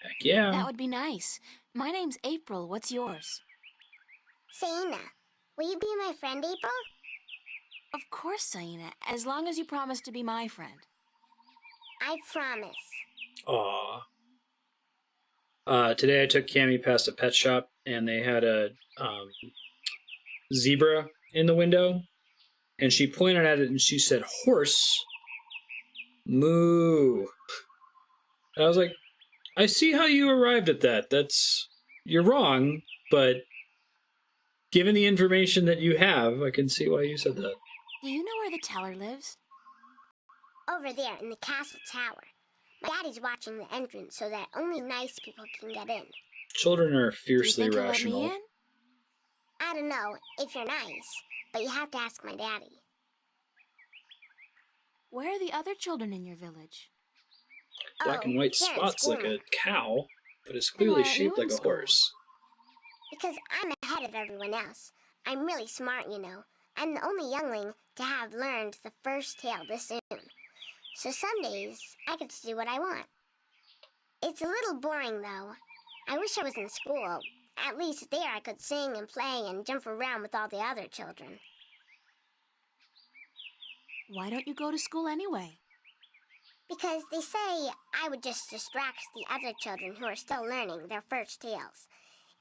Heck yeah. That would be nice. My name's April. What's yours? Saina, will you be my friend, April? Of course, Saina, as long as you promise to be my friend. I promise. Aw. Today I took Cammie past a pet shop and they had a zebra in the window, and she pointed at it and she said, "Horse, moo." And I was like, I see how you arrived at that. You're wrong, but given the information that you have, I can see why you said that. Do you know where the teller lives? Over there in the castle tower. My daddy's watching the entrance so that only nice people can get in. Children are Do you fiercely think he'll let rational. me in? I don't know if you're nice, but you have to ask my daddy. Where are the other children in your village? Black and white they're in spots like school a cow, but it's Then clearly why aren't you shaped in like a school? horse. Because I'm ahead of everyone else. I'm really smart, you know. I'm the only youngling to have learned the first tale this soon. So some days, I get to do what I want. It's a little boring, though. I wish I was in school. At least there I could sing and play and jump around with all the other children. Why don't you go to school anyway? Because they say I would just distract the other children who are still learning their first tales.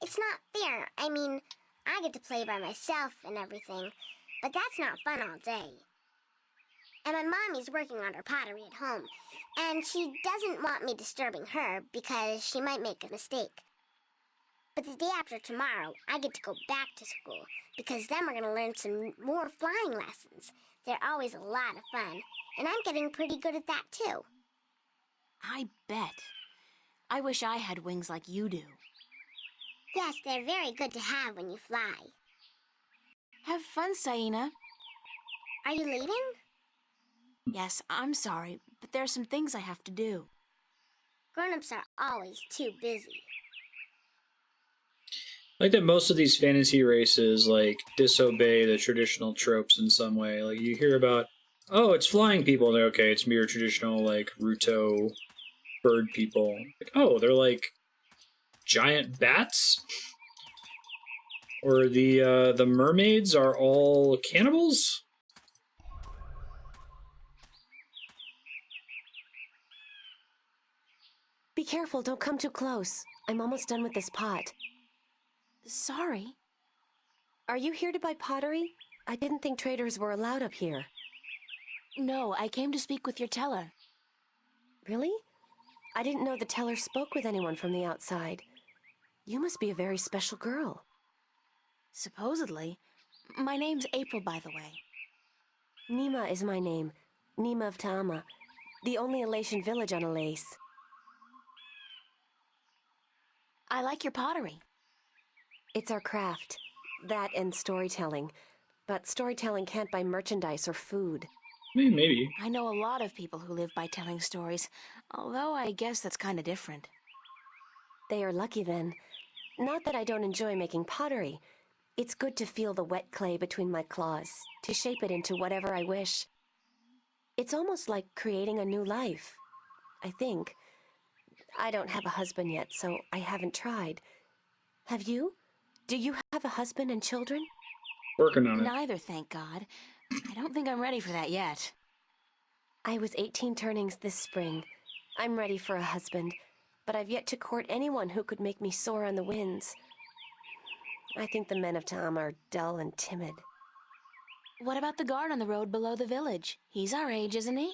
It's not fair. I mean, I get to play by myself and everything, but that's not fun all day. And my mommy's working on her pottery at home, and she doesn't want me disturbing her because she might make a mistake. But the day after tomorrow, I get to go back to school because then we're going to learn some more flying lessons. They're always a lot of fun, and I'm getting pretty good at that too. I bet. I wish I had wings like you do. Yes, they're very good to have when you fly. Have fun, Saina. Are you leaving? Yes, I'm sorry, but there are some things I have to do. Grown-ups are always too busy. I like that most of these fantasy races like disobey the traditional tropes in some way. Like you hear about, oh, it's flying people. And they're okay. It's mere traditional like Ruto bird people. Like, oh, they're like giant bats. Or the mermaids are all cannibals. Be careful, don't come too close. I'm almost done with this pot. Sorry. Are you here to buy pottery? I didn't think traders were allowed up here. No, I came to speak with your teller. Really? I didn't know the teller spoke with anyone from the outside. You must be a very special girl. Supposedly. My name's April, by the way. Neema is my name. Neema of Ta'ama, the only Alatian village on Alace. I like your pottery. It's our craft. That and storytelling. But storytelling can't buy merchandise or food. Maybe. I know a lot of people who live by telling stories, although I guess that's kind of different. They are lucky then. Not that I don't enjoy making pottery. It's good to feel the wet clay between my claws, to shape it into whatever I wish. It's almost like creating a new life, I think. I don't have a husband yet, so I haven't tried. Have you? Do you have a husband and children? Working on it. Neither, thank God. I don't think I'm ready for that yet. I was 18 turnings this spring. I'm ready for a husband, but I've yet to court anyone who could make me soar on the winds. I think the men of Ta'ama are dull and timid. What about the guard on the road below the village? He's our age, isn't he?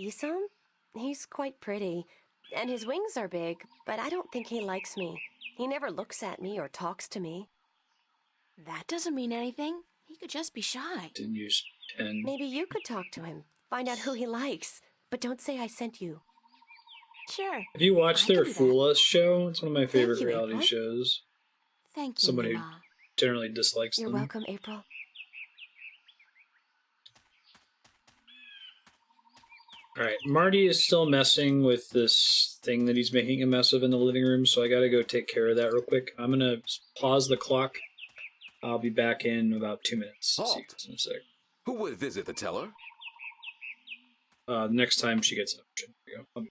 Isom? He's quite pretty, and his wings are big, but I don't think he likes me. He never looks at me or talks to me. That doesn't mean anything. He could just be shy. Didn't use pen. Maybe you could talk to him, find out who he likes, but don't say I sent you. Sure. Have you watched I their can do Fool Us show? It's one of my favorite you, reality April. shows. Thank you, Somebody who Neema. generally dislikes You're them. welcome, April. Alright, Marty is still messing with this thing that he's making a mess of in the living room, so I gotta go take care of that real quick. I'm gonna pause the clock. I'll be back in about 2 minutes. Halt. See you guys in a sec. Who would visit the teller? Next time she gets an option. Here we go.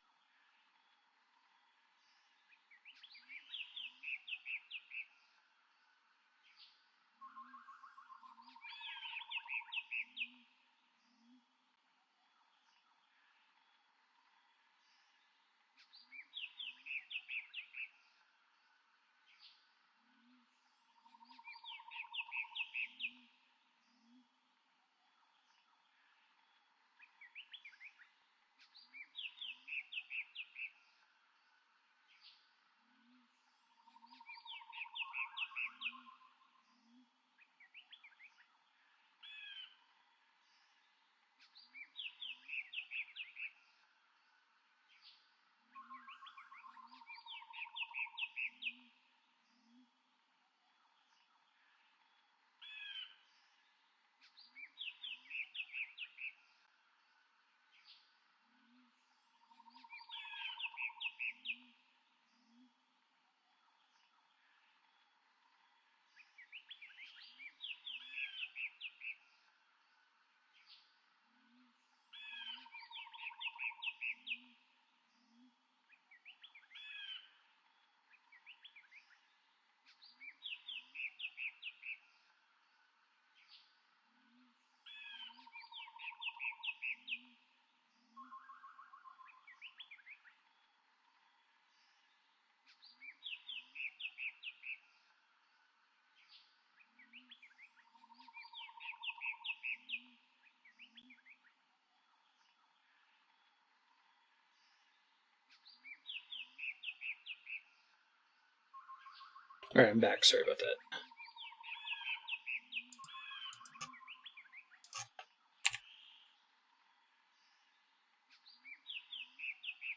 Alright, I'm back. Sorry about that.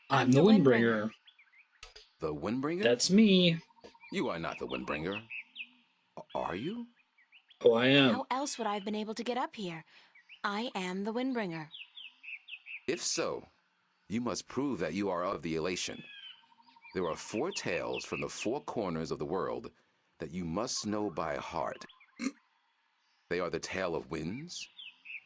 I'm the Windbringer. The Windbringer? That's me. You are not the Windbringer. Are you? Oh, I am. How else would I have been able to get up here? I am the Windbringer. If so, you must prove that you are of the Alatian. There are 4 tales from the 4 corners of the world that you must know by heart. They are the tale of winds,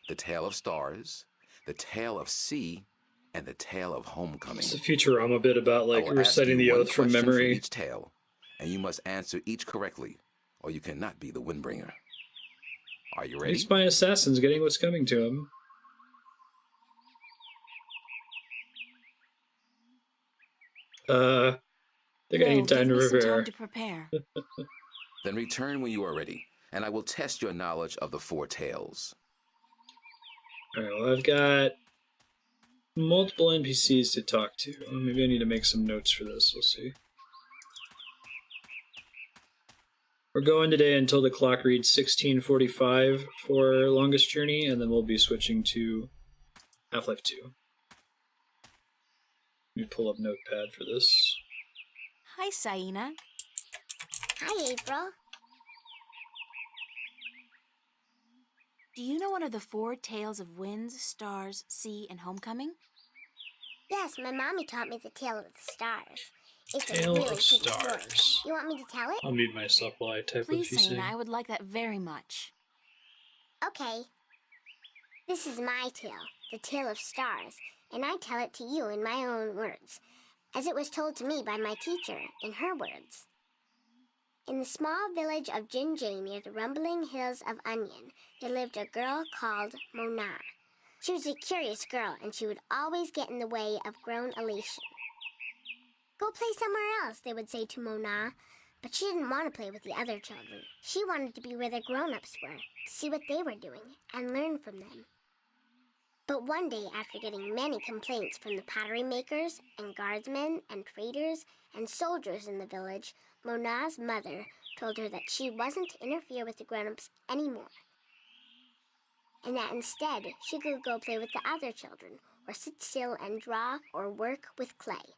the tale of stars, the tale of sea, and the tale of homecoming. It's a Futurama bit about, I like, will reciting ask the you one oath from question memory. each tale, and you must answer each correctly, or you cannot be the Windbringer. Are you ready? These my assassins getting what's coming to him. I think I need time to give me some prepare. time to prepare. Then return when you are ready, and I will test your knowledge of the 4 tales. Alright, well, I've got multiple NPCs to talk to. Well, maybe I need to make some notes for this. We'll see. We're going today until the clock reads 16:45 for Longest Journey, and then we'll be switching to Half-Life 2. Let me pull up Notepad for this. Hi, Saina. Hi, April. Do you know one of the 4 tales of winds, stars, sea, and homecoming? Yes, my mommy taught me the tale of the stars. It's Tale a really of pretty story. Stars. You want me to tell it? I'll mute myself while I type Please, what she's Saina, saying. I would like that very much. Okay. This is my tale, the tale of stars, and I tell it to you in my own words, as it was told to me by my teacher, in her words. In the small village of Jinjay near the rumbling hills of Onion, there lived a girl called Mona. She was a curious girl, and she would always get in the way of grown Alatian. Go play somewhere else, they would say to Mona, but she didn't want to play with the other children. She wanted to be where the grown-ups were, to see what they were doing, and learn from them. But one day, after getting many complaints from the pottery makers and guardsmen and traders and soldiers in the village, Mona's mother told her that she wasn't to interfere with the grown-ups anymore, and that instead she could go play with the other children, or sit still and draw or work with clay.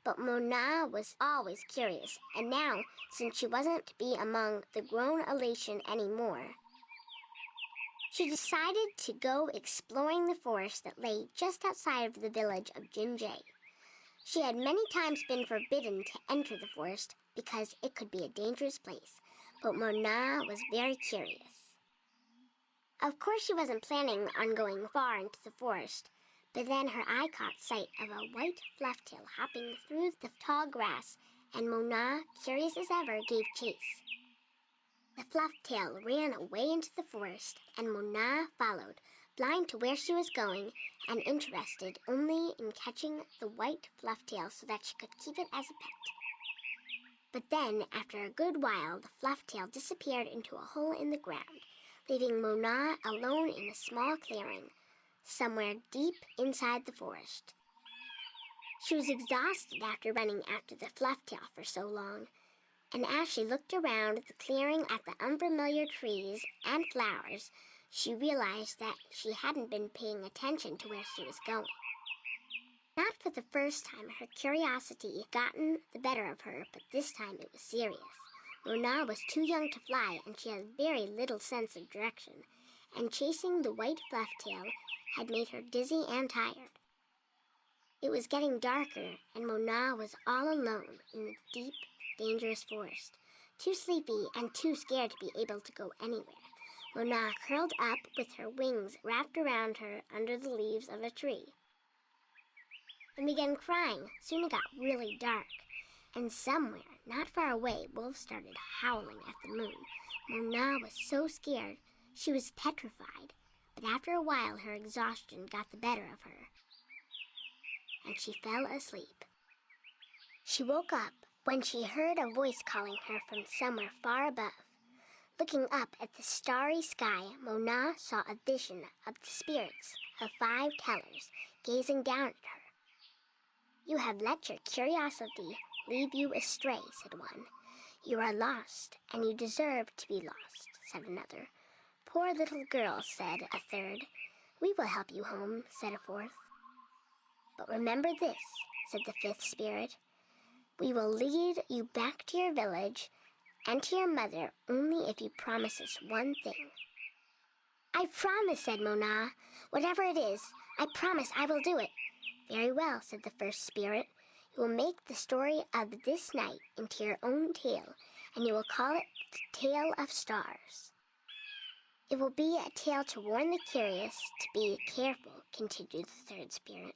But Mona was always curious, and now, since she wasn't to be among the grown Alatian anymore, she decided to go exploring the forest that lay just outside of the village of Jinjay. She had many times been forbidden to enter the forest because it could be a dangerous place, but Mona was very curious. Of course she wasn't planning on going far into the forest, but then her eye caught sight of a white flufftail hopping through the tall grass, and Mona, curious as ever, gave chase. The flufftail ran away into the forest, and Mona followed, blind to where she was going, and interested only in catching the white flufftail so that she could keep it as a pet. But then, after a good while, the flufftail disappeared into a hole in the ground, leaving Mona alone in a small clearing, somewhere deep inside the forest. She was exhausted after running after the flufftail for so long, and as she looked around the clearing at the unfamiliar trees and flowers, she realized that she hadn't been paying attention to where she was going. Not for the first time her curiosity had gotten the better of her, but this time it was serious. Mona was too young to fly, and she had very little sense of direction, and chasing the white flufftail had made her dizzy and tired. It was getting darker, and Mona was all alone in the deep, dangerous forest, too sleepy and too scared to be able to go anywhere. Mona curled up with her wings wrapped around her under the leaves of a tree and began crying. Soon it got really dark, and somewhere, not far away, wolves started howling at the moon. Mona was so scared she was petrified, but after a while her exhaustion got the better of her, and she fell asleep. She woke up when she heard a voice calling her from somewhere far above. Looking up at the starry sky, Mona saw a vision of the spirits of 5 tellers gazing down at her. "You have let your curiosity lead you astray," said one. "You are lost, and you deserve to be lost," said another. "Poor little girl," said a third. "We will help you home," said a fourth. "But remember this," said the 5th spirit. "We will lead you back to your village and to your mother only if you promise us one thing." I promise, said Mona. Whatever it is, I promise I will do it. Very well, said the first spirit. You will make the story of this night into your own tale, and you will call it the Tale of Stars. It will be a tale to warn the curious to be careful, continued the third spirit,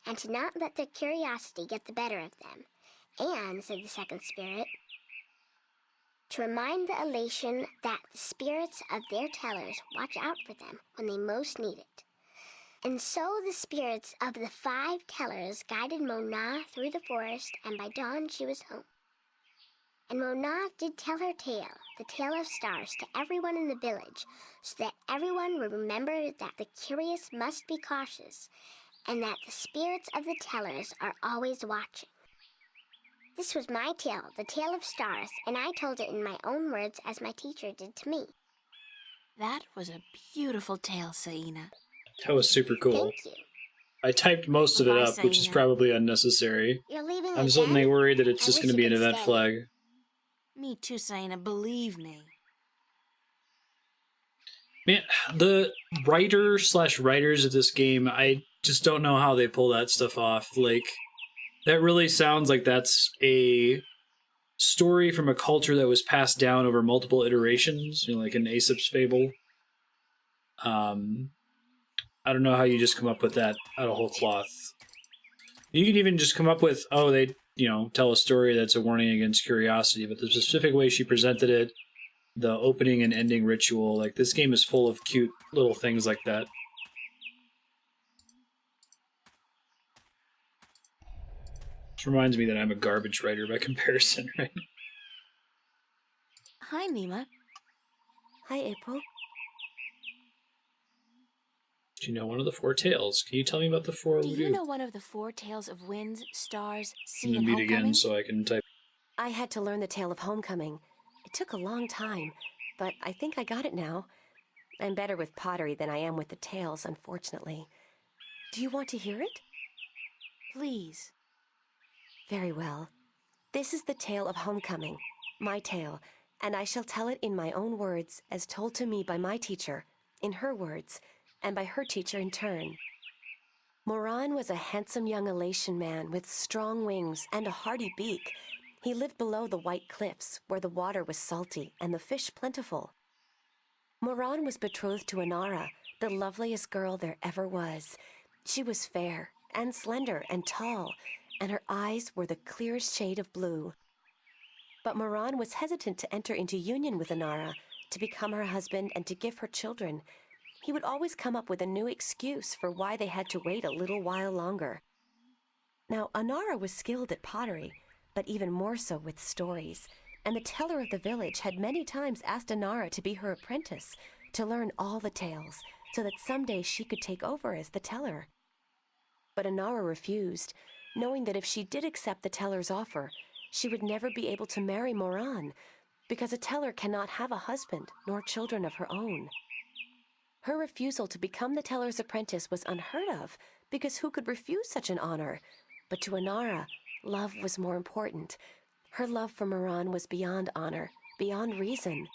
and to not let their curiosity get the better of them. And, said the second spirit, to remind the Alatian that the spirits of their tellers watch out for them when they most need it. And so the spirits of the 5 tellers guided Mona through the forest, and by dawn she was home. And Mona did tell her tale, the Tale of Stars, to everyone in the village, so that everyone would remember that the curious must be cautious, and that the spirits of the tellers are always watching. This was my tale, the Tale of Stars, and I told it in my own words as my teacher did to me. That was a beautiful tale, Saina. That was super cool. Thank you. I typed most of it Bye, up, which is Saina. probably unnecessary. You're leaving I'm again? suddenly worried that it's I just wish going to you be an could event stay. flag. Me too, Saina, believe me. Man, the writer/writers of this game, I just don't know how they pull that stuff off. Like, that really sounds like that's a story from a culture that was passed down over multiple iterations, like an Aesop's fable. I don't know how you just come up with that out of whole cloth. You can even just come up with, they, tell a story that's a warning against curiosity, but the specific way she presented it, the opening and ending ritual, like, this game is full of cute little things like that. Which reminds me that I'm a garbage writer by comparison, right? Hi, Neema. Hi, April. Do you know one of the 4 tales? Can you tell me about the 4 Do we you do? know one of the 4 tales of winds, stars, sea, And then and meet homecoming? again so I can type. I had to learn the tale of homecoming. It took a long time, but I think I got it now. I'm better with pottery than I am with the tales, unfortunately. Do you want to hear it? Please. Very well. This is the tale of homecoming, my tale, and I shall tell it in my own words, as told to me by my teacher, in her words, and by her teacher in turn. Moran was a handsome young Alatian man with strong wings and a hardy beak. He lived below the white cliffs, where the water was salty and the fish plentiful. Moran was betrothed to Inara, the loveliest girl there ever was. She was fair and slender and tall, and her eyes were the clearest shade of blue. But Moran was hesitant to enter into union with Inara, to become her husband and to give her children. He would always come up with a new excuse for why they had to wait a little while longer. Now, Inara was skilled at pottery, but even more so with stories, and the teller of the village had many times asked Inara to be her apprentice, to learn all the tales, so that someday she could take over as the teller. But Inara refused, knowing that if she did accept the teller's offer, she would never be able to marry Moran, because a teller cannot have a husband nor children of her own. Her refusal to become the teller's apprentice was unheard of, because who could refuse such an honor? But to Inara, love was more important. Her love for Moran was beyond honor, beyond reason.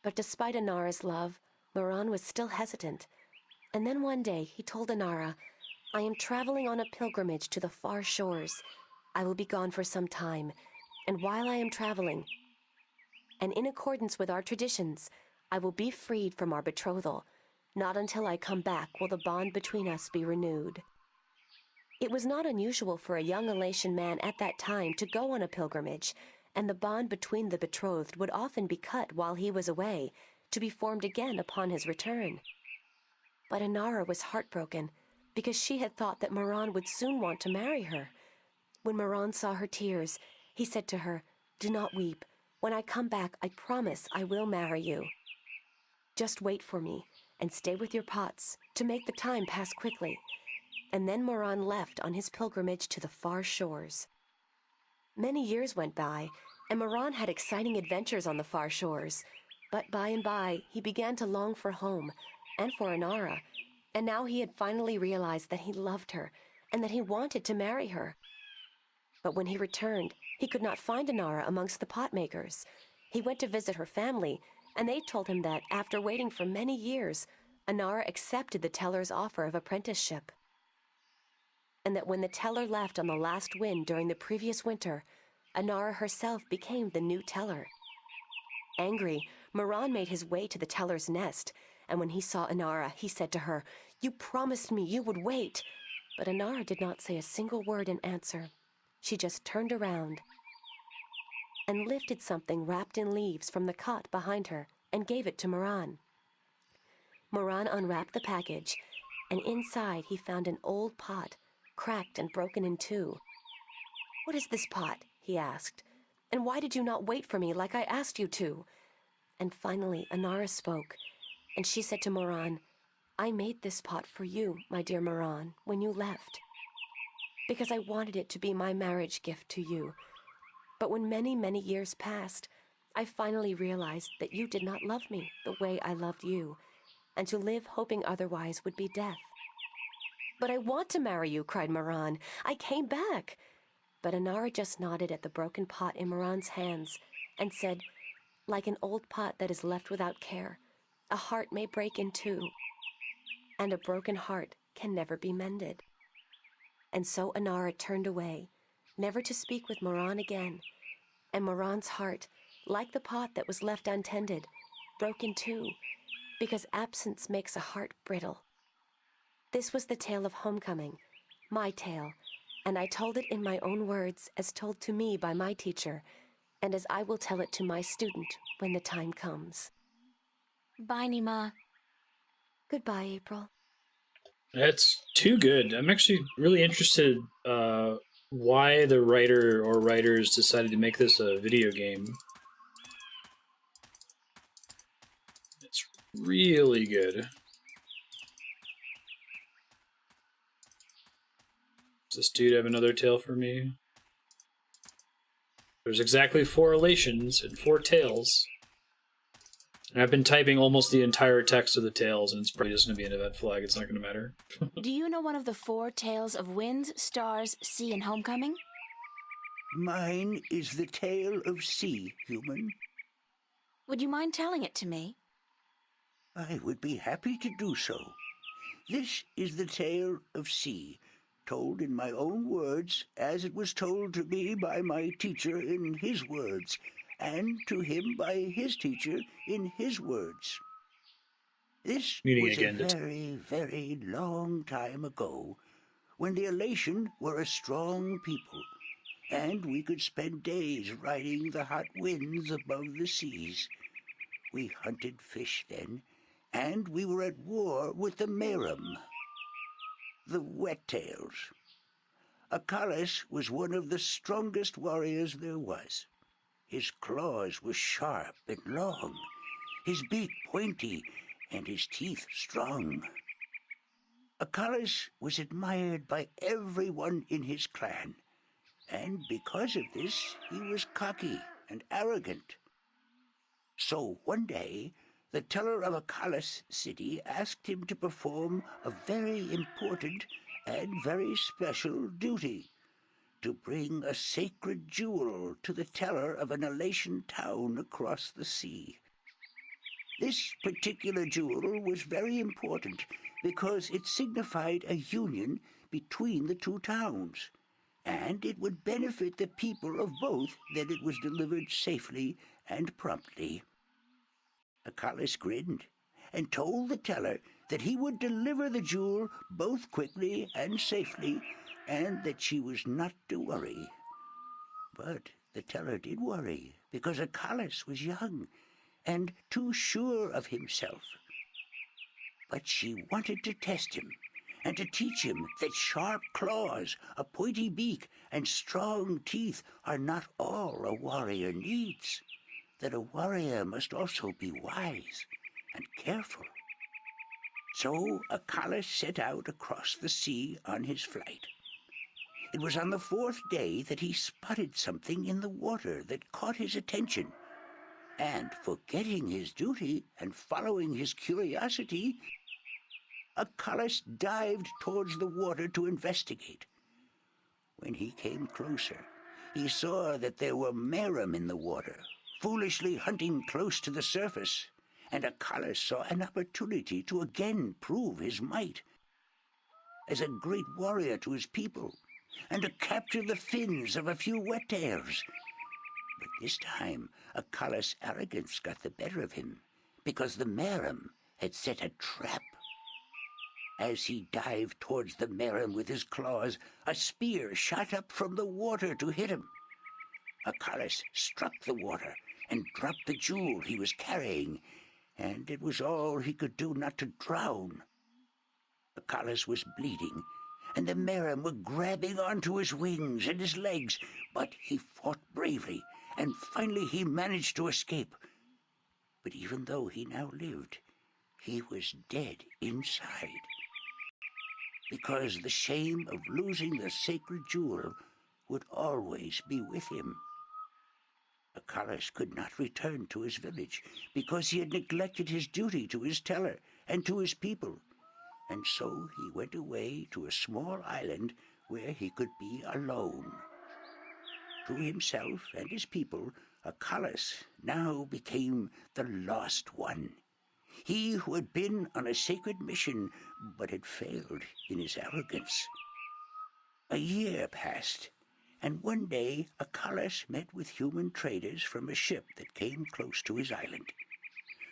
But despite Inara's love, Moran was still hesitant. And then one day he told Inara, "I am traveling on a pilgrimage to the far shores. I will be gone for some time, and while I am traveling, and in accordance with our traditions, I will be freed from our betrothal. Not until I come back will the bond between us be renewed." It was not unusual for a young Alatian man at that time to go on a pilgrimage, and the bond between the betrothed would often be cut while he was away, to be formed again upon his return. But Inara was heartbroken, because she had thought that Moran would soon want to marry her. When Moran saw her tears, he said to her, "Do not weep. When I come back, I promise I will marry you. Just wait for me, and stay with your pots, to make the time pass quickly." And then Moran left on his pilgrimage to the far shores. Many years went by, and Moran had exciting adventures on the far shores. But by and by, he began to long for home, and for Inara, and now he had finally realized that he loved her, and that he wanted to marry her. But when he returned, he could not find Inara amongst the pot makers. He went to visit her family, and they told him that, after waiting for many years, Anara accepted the teller's offer of apprenticeship. And that when the teller left on the last wind during the previous winter, Anara herself became the new teller. Angry, Moran made his way to the teller's nest, and when he saw Anara, he said to her, "You promised me you would wait." But Anara did not say a single word in answer. She just turned around and lifted something wrapped in leaves from the cot behind her and gave it to Moran. Moran unwrapped the package, and inside he found an old pot, cracked and broken in two. "What is this pot?" he asked. "And why did you not wait for me like I asked you to?" And finally Anara spoke, and she said to Moran, "I made this pot for you, my dear Moran, when you left, because I wanted it to be my marriage gift to you. But when many, many years passed, I finally realized that you did not love me the way I loved you, and to live hoping otherwise would be death." "But I want to marry you," cried Moran. "I came back." But Anara just nodded at the broken pot in Moran's hands and said, "Like an old pot that is left without care, a heart may break in two, and a broken heart can never be mended." And so Anara turned away, never to speak with Moran again, and Moran's heart, like the pot that was left untended, broke in two, because absence makes a heart brittle. This was the tale of homecoming, my tale, and I told it in my own words as told to me by my teacher, and as I will tell it to my student when the time comes. Bye, Neema. Goodbye, April. That's too good. I'm actually really interested why the writer or writers decided to make this a video game. It's really good. Does this dude have another tale for me? There's exactly 4 elations and 4 tales. And I've been typing almost the entire text of the tales, and it's probably just going to be an event flag. It's not going to matter. Do you know one of the 4 tales of winds, stars, sea, and homecoming? Mine is the tale of sea, human. Would you mind telling it to me? I would be happy to do so. This is the tale of sea, told in my own words, as it was told to me by my teacher in his words, and to him by his teacher in his words. This was a very, very long time ago, when the Alatian were a strong people, and we could spend days riding the hot winds above the seas. We hunted fish then, and we were at war with the Merum, the wet-tails. Acalis was one of the strongest warriors there was. His claws were sharp and long, his beak pointy, and his teeth strong. Acalis was admired by everyone in his clan, and because of this, he was cocky and arrogant. So one day, the teller of Acalis city asked him to perform a very important and very special duty, to bring a sacred jewel to the teller of an Alatian town across the sea. This particular jewel was very important because it signified a union between the 2 towns, and it would benefit the people of both that it was delivered safely and promptly. Acalis grinned and told the teller that he would deliver the jewel both quickly and safely, and that she was not to worry. But the teller did worry, because Acalis was young and too sure of himself. But she wanted to test him, and to teach him that sharp claws, a pointy beak, and strong teeth are not all a warrior needs, that a warrior must also be wise and careful. So Acalis set out across the sea on his flight. It was on the 4th day that he spotted something in the water that caught his attention, and forgetting his duty and following his curiosity, Acalis dived towards the water to investigate. When he came closer, he saw that there were Merum in the water, foolishly hunting close to the surface, and Acalus saw an opportunity to again prove his might as a great warrior to his people, and to capture the fins of a few wet-tails. But this time, Acalus' arrogance got the better of him, because the Merum had set a trap. As he dived towards the Merum with his claws, a spear shot up from the water to hit him. Acalus struck the water and dropped the jewel he was carrying, and it was all he could do not to drown. Acalus was bleeding, and the Merum were grabbing onto his wings and his legs, but he fought bravely, and finally he managed to escape. But even though he now lived, he was dead inside, because the shame of losing the sacred jewel would always be with him. Acalus could not return to his village, because he had neglected his duty to his teller and to his people, and so he went away to a small island where he could be alone. To himself and his people, Acalus now became the Lost One. He who had been on a sacred mission, but had failed in his arrogance. A year passed, and one day Acalus met with human traders from a ship that came close to his island.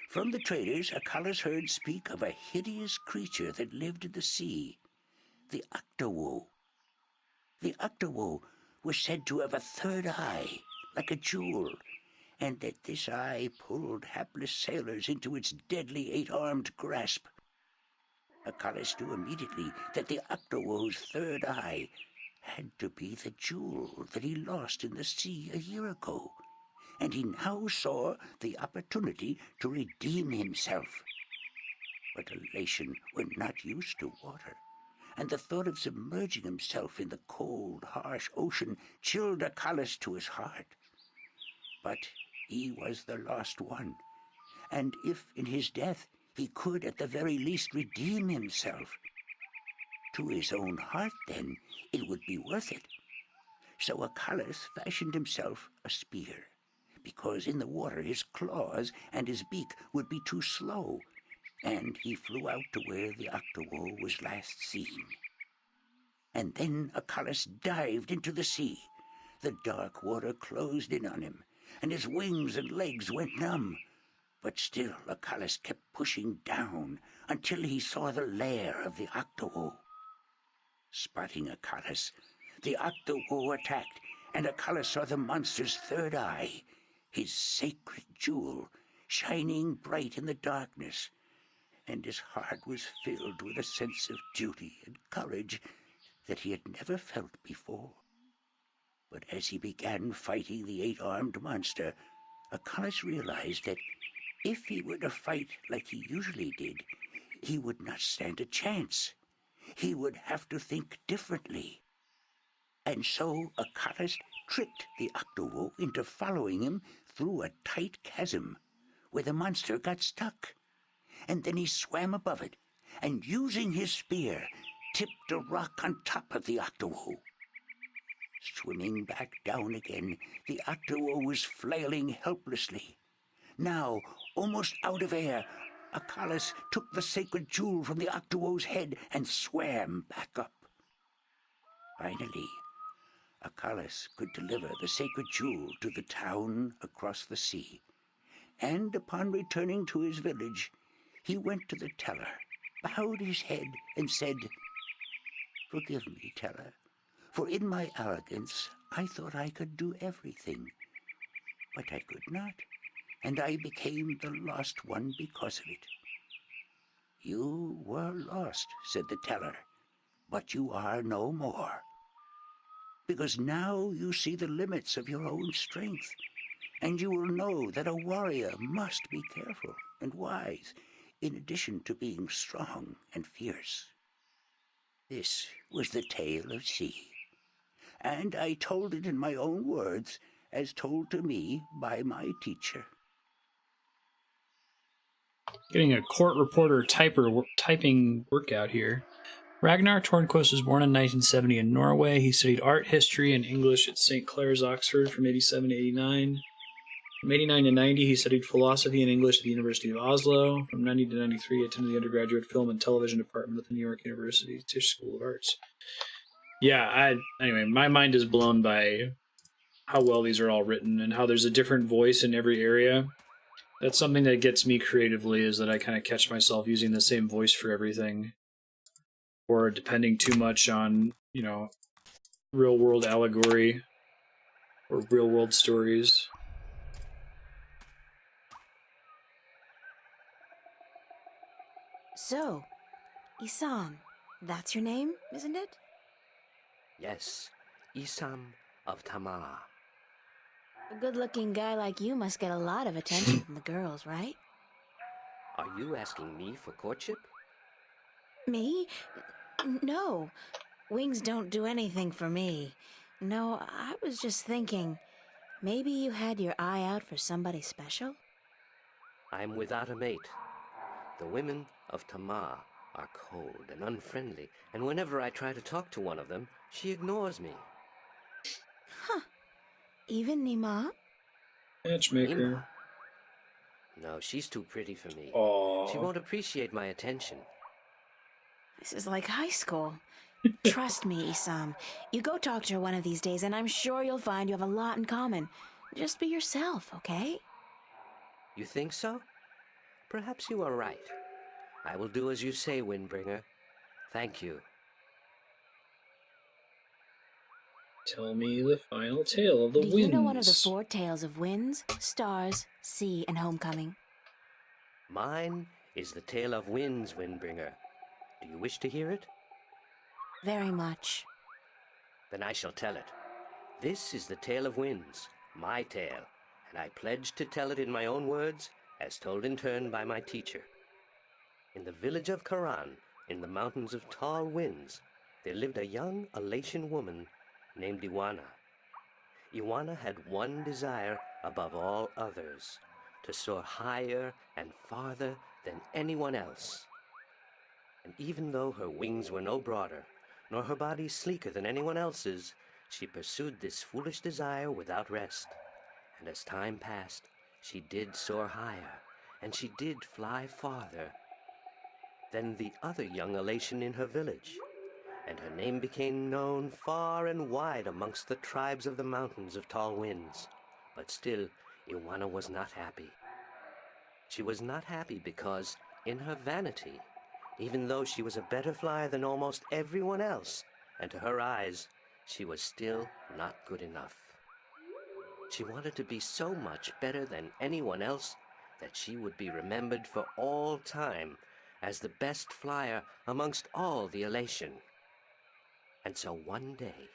From the traders, Acalus heard speak of a hideous creature that lived in the sea, the orlowol. The orlowol was said to have a third eye, like a jewel, and that this eye pulled hapless sailors into its deadly 8-armed grasp. Acalus knew immediately that the orlowol's third eye had to be the jewel that he lost in the sea a year ago, and he now saw the opportunity to redeem himself. But Alatian were not used to water, and the thought of submerging himself in the cold, harsh ocean chilled Acalus to his heart. But he was the Lost One, and if in his death he could at the very least redeem himself, to his own heart then it would be worth it. So Acalus fashioned himself a spear, because in the water his claws and his beak would be too slow, and he flew out to where the orlowol was last seen. And then Acalus dived into the sea. The dark water closed in on him, and his wings and legs went numb. But still Acalus kept pushing down until he saw the lair of the orlowol. Spotting Acalus, the orlowol attacked, and Acalus saw the monster's third eye, his sacred jewel, shining bright in the darkness, and his heart was filled with a sense of duty and courage that he had never felt before. But as he began fighting the 8-armed monster, Acalus realized that if he were to fight like he usually did, he would not stand a chance. He would have to think differently. And so Acalus tricked the orlowol into following him through a tight chasm where the monster got stuck. And then he swam above it, and using his spear, tipped a rock on top of the orlowol. Swimming back down again, the orlowol was flailing helplessly. Now, almost out of air, Acalus took the sacred jewel from the orlowol's head and swam back up. Finally, Acalus could deliver the sacred jewel to the town across the sea, and upon returning to his village, he went to the teller, bowed his head, and said, "Forgive me, teller, for in my arrogance I thought I could do everything. But I could not, and I became the Lost One because of it." "You were lost," said the teller, "but you are no more. Because now you see the limits of your own strength, and you will know that a warrior must be careful and wise, in addition to being strong and fierce." This was the tale of C, and I told it in my own words, as told to me by my teacher. Getting a court reporter typing workout here. Ragnar Tornquist was born in 1970 in Norway. He studied art history and English at St. Clair's, Oxford from 87 to 89. From 89 to 90, he studied philosophy and English at the University of Oslo. From 90 to 93, he attended the undergraduate film and television department at the New York University Tisch School of Arts. Yeah, anyway, my mind is blown by how well these are all written and how there's a different voice in every area. That's something that gets me creatively, is that I kind of catch myself using the same voice for everything, or depending too much on, you know, real world allegory or real world stories. So, Isam, that's your name, isn't it? Yes, Isam of Tamar. A good-looking guy like you must get a lot of attention from the girls, right? Are you asking me for courtship? Me? No. Wings don't do anything for me. No, I was just thinking, maybe you had your eye out for somebody special? I'm without a mate. The women of Tamar are cold and unfriendly, and whenever I try to talk to one of them, she ignores me. Huh. Even Neema? Matchmaker. Neema? No, she's too pretty for me. Aww. She won't appreciate my attention. This is like high school. Trust me, Isam. You go talk to her one of these days, and I'm sure you'll find you have a lot in common. Just be yourself, okay? You think so? Perhaps you are right. I will do as you say, Windbringer. Thank you. Tell me the final tale of the winds. Do you know one of the 4 tales of winds, stars, sea, and homecoming? Mine is the tale of winds, Windbringer. Do you wish to hear it? Very much. Then I shall tell it. This is the tale of winds, my tale, and I pledge to tell it in my own words, as told in turn by my teacher. In the village of Karan, in the mountains of tall winds, there lived a young Alatian woman named Iwana. Iwana had one desire above all others, to soar higher and farther than anyone else. And even though her wings were no broader, nor her body sleeker than anyone else's, she pursued this foolish desire without rest. And as time passed, she did soar higher, and she did fly farther than the other young Alatian in her village, and her name became known far and wide amongst the tribes of the mountains of tall winds. But still, Iwana was not happy. She was not happy because, in her vanity, even though she was a better flyer than almost everyone else, and to her eyes, she was still not good enough. She wanted to be so much better than anyone else that she would be remembered for all time as the best flyer amongst all the Alatian. And so one day,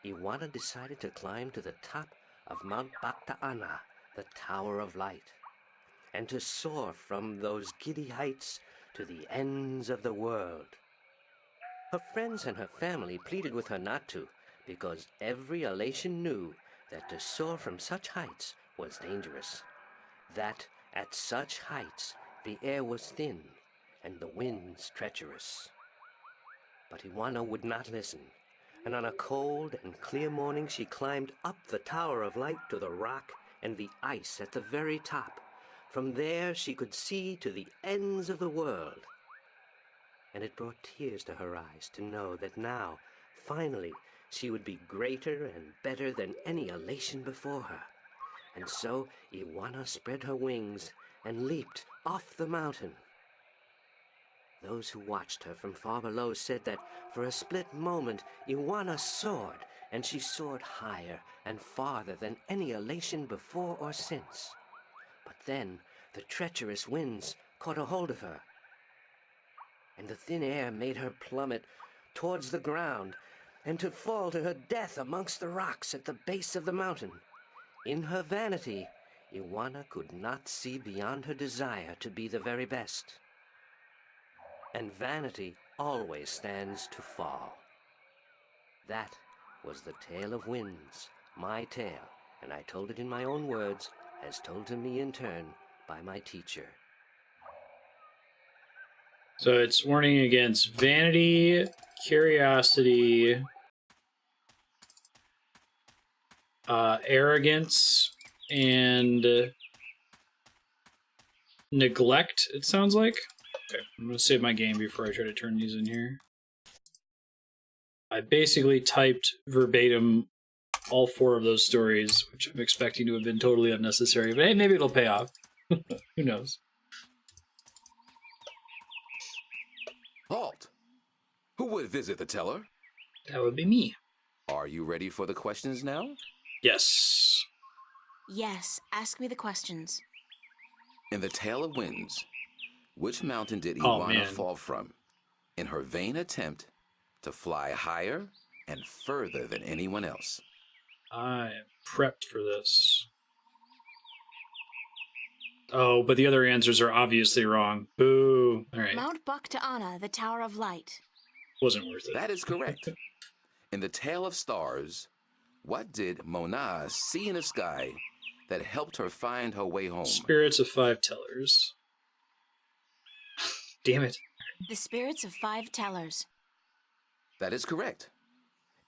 Iwana decided to climb to the top of Mount Bakta'ana, the Tower of Light, and to soar from those giddy heights to the ends of the world. Her friends and her family pleaded with her not to, because every Alatian knew that to soar from such heights was dangerous, that at such heights the air was thin and the winds treacherous. But Iwana would not listen, and on a cold and clear morning she climbed up the Tower of Light to the rock and the ice at the very top. From there she could see to the ends of the world. And it brought tears to her eyes to know that now, finally, she would be greater and better than any Alatian before her. And so Iwana spread her wings and leaped off the mountain. Those who watched her from far below said that for a split moment Iwana soared, and she soared higher and farther than any Alatian before or since. But then the treacherous winds caught a hold of her, and the thin air made her plummet towards the ground, and to fall to her death amongst the rocks at the base of the mountain. In her vanity, Iwana could not see beyond her desire to be the very best. And vanity always stands to fall. That was the tale of winds, my tale, and I told it in my own words, as told to me in turn by my teacher. So it's warning against vanity, curiosity, arrogance, and neglect, it sounds like. Okay, I'm going to save my game before I try to turn these in here. I basically typed verbatim all 4 of those stories, which I'm expecting to have been totally unnecessary, but hey, maybe it'll pay off. Who knows? Halt! Who would visit the teller? That would be me. Are you ready for the questions now? Yes. Yes, ask me the questions. In the Tale of Winds, which mountain did Oh, Ivana man. fall from in her vain attempt to fly higher and further than anyone else? I am prepped for this. Oh, but the other answers are obviously wrong. Boo. All right. Mount Bactaana, the Tower of Light. Wasn't worth it. That is correct. In the Tale of Stars, what did Mona see in the sky that helped her find her way home? Spirits of 5 tellers. Damn it. The spirits of 5 tellers. That is correct.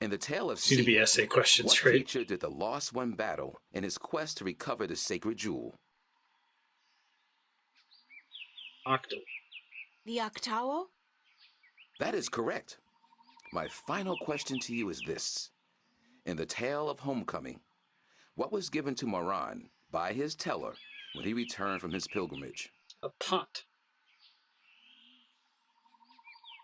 In the Tale of Seem to be Sea, essay questions, what right? creature did the Lost One battle in his quest to recover the sacred jewel? Octo. The Octawo? That is correct. My final question to you is this. In the Tale of Homecoming, what was given to Moran by his teller when he returned from his pilgrimage? A pot.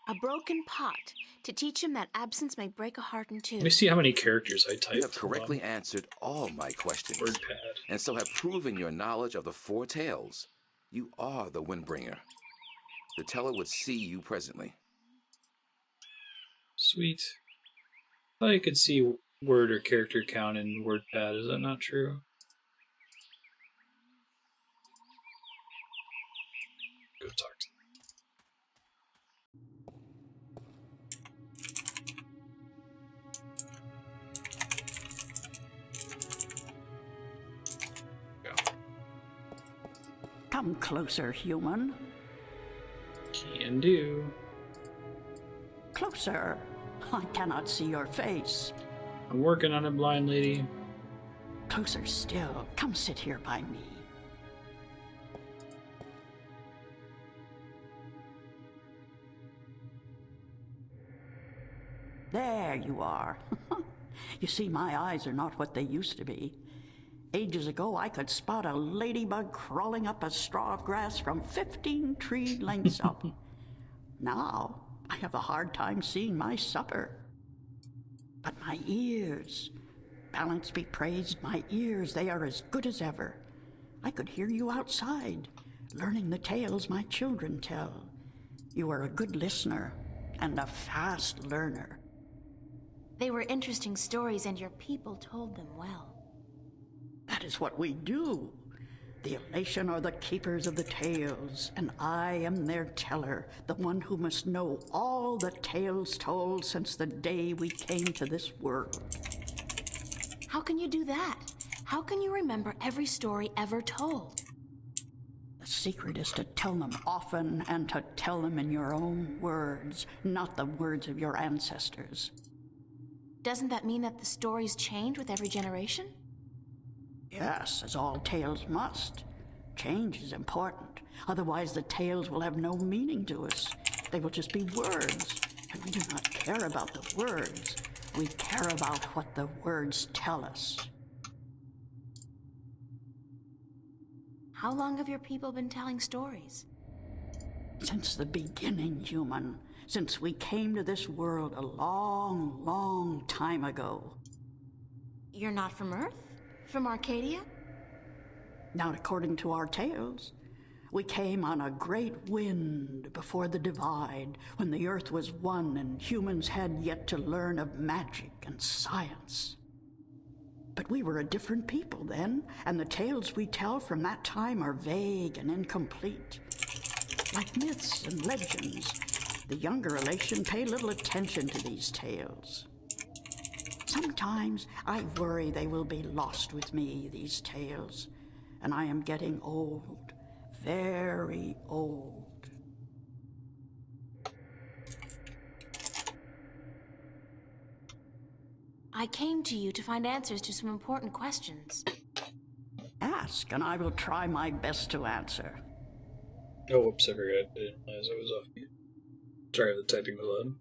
A broken pot, to teach him that absence may break a heart in two. Let me see how many characters I typed. You have correctly answered all my questions, WordPad. and so have proven your knowledge of the 4 tales. You are the Windbringer. The teller would see you presently. Sweet. I thought I could see word or character count in WordPad. Is that not true? Go talk to them. Come closer, human. Can do. Closer. I cannot see your face. I'm working on it, blind lady. Closer still. Come sit here by me. There you are. You see, my eyes are not what they used to be. Ages ago, I could spot a ladybug crawling up a straw of grass from 15 tree lengths up. Now, I have a hard time seeing my supper. But my ears, balance be praised, my ears, they are as good as ever. I could hear you outside, learning the tales my children tell. You are a good listener and a fast learner. They were interesting stories, and your people told them well. That is what we do. The Alatian are the keepers of the tales, and I am their teller, the one who must know all the tales told since the day we came to this world. How can you do that? How can you remember every story ever told? The secret is to tell them often and to tell them in your own words, not the words of your ancestors. Doesn't that mean that the stories change with every generation? Yes, as all tales must. Change is important. Otherwise, the tales will have no meaning to us. They will just be words. And we do not care about the words. We care about what the words tell us. How long have your people been telling stories? Since the beginning, human. Since we came to this world a long, long time ago. You're not from Earth? From Arcadia? Not according to our tales. We came on a great wind before the divide, when the earth was one and humans had yet to learn of magic and science. But we were a different people then, and the tales we tell from that time are vague and incomplete. Like myths and legends, the younger Alatian pay little attention to these tales. Sometimes I worry they will be lost with me, these tales, and I am getting old, very old. I came to you to find answers to some important questions. ask, and I will try my best to answer. Oh, whoops, I forgot. I didn't realize I was off mute. Sorry, the typing was loud.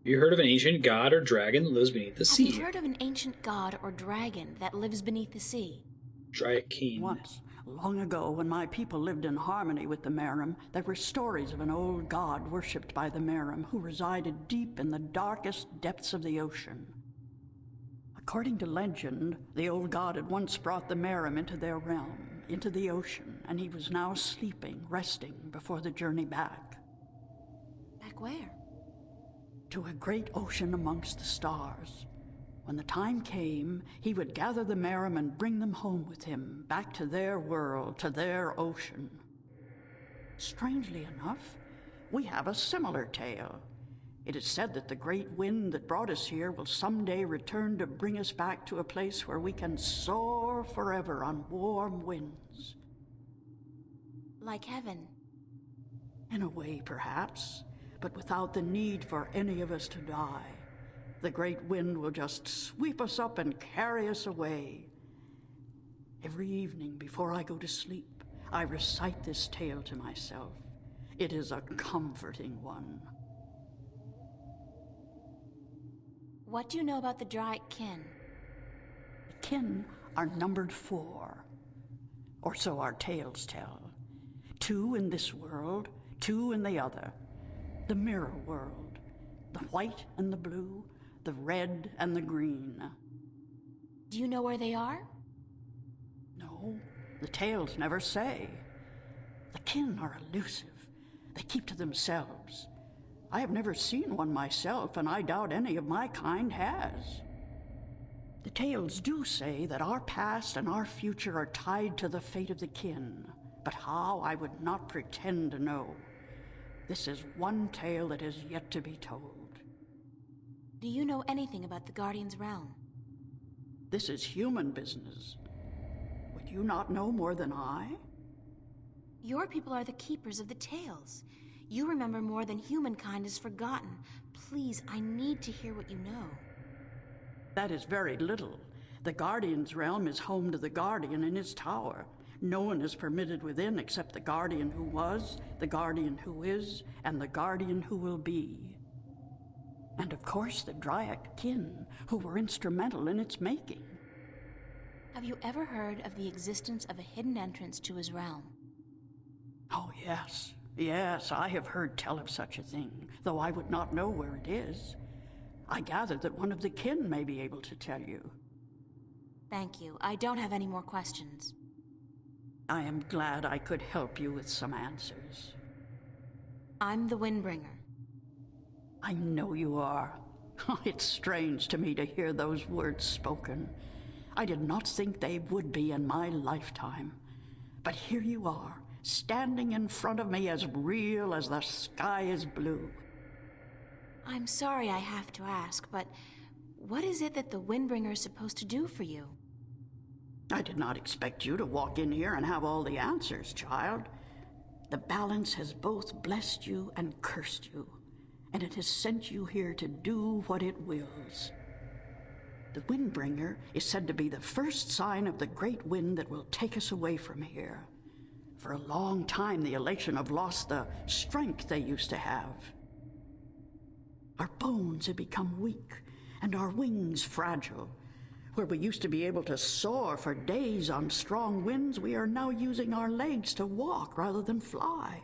You heard of an ancient god or dragon that lives beneath the sea? Have you heard of an ancient god or dragon that lives beneath the sea? Draic. Once, long ago, when my people lived in harmony with the Merim, there were stories of an old god worshipped by the Merim who resided deep in the darkest depths of the ocean. According to legend, the old god had once brought the Merim into their realm, into the ocean, and he was now sleeping, resting before the journey back. Back where? To a great ocean amongst the stars. When the time came, he would gather the Merim and bring them home with him, back to their world, to their ocean. Strangely enough, we have a similar tale. It is said that the great wind that brought us here will someday return to bring us back to a place where we can soar forever on warm winds. Like heaven. In a way, perhaps, but without the need for any of us to die. The great wind will just sweep us up and carry us away. Every evening before I go to sleep, I recite this tale to myself. It is a comforting one. What do you know about the draic kin? The kin are numbered 4, or so our tales tell. 2 in this world, 2 in the other. The mirror world, the white and the blue, the red and the green. Do you know where they are? No, the tales never say. The kin are elusive. They keep to themselves. I have never seen one myself, and I doubt any of my kind has. The tales do say that our past and our future are tied to the fate of the kin, but how I would not pretend to know. This is one tale that is yet to be told. Do you know anything about the Guardian's realm? This is human business. Would you not know more than I? Your people are the keepers of the tales. You remember more than humankind has forgotten. Please, I need to hear what you know. That is very little. The Guardian's realm is home to the Guardian in his tower. No one is permitted within except the Guardian who was, the Guardian who is, and the Guardian who will be. And of course the draic kin, who were instrumental in its making. Have you ever heard of the existence of a hidden entrance to his realm? Oh, yes. Yes, I have heard tell of such a thing, though I would not know where it is. I gather that one of the kin may be able to tell you. Thank you. I don't have any more questions. I am glad I could help you with some answers. I'm the Windbringer. I know you are. It's strange to me to hear those words spoken. I did not think they would be in my lifetime. But here you are, standing in front of me as real as the sky is blue. I'm sorry I have to ask, but what is it that the Windbringer is supposed to do for you? I did not expect you to walk in here and have all the answers, child. The balance has both blessed you and cursed you, and it has sent you here to do what it wills. The Windbringer is said to be the first sign of the great wind that will take us away from here. For a long time, the Alatian have lost the strength they used to have. Our bones have become weak, and our wings fragile. Where we used to be able to soar for days on strong winds, we are now using our legs to walk rather than fly.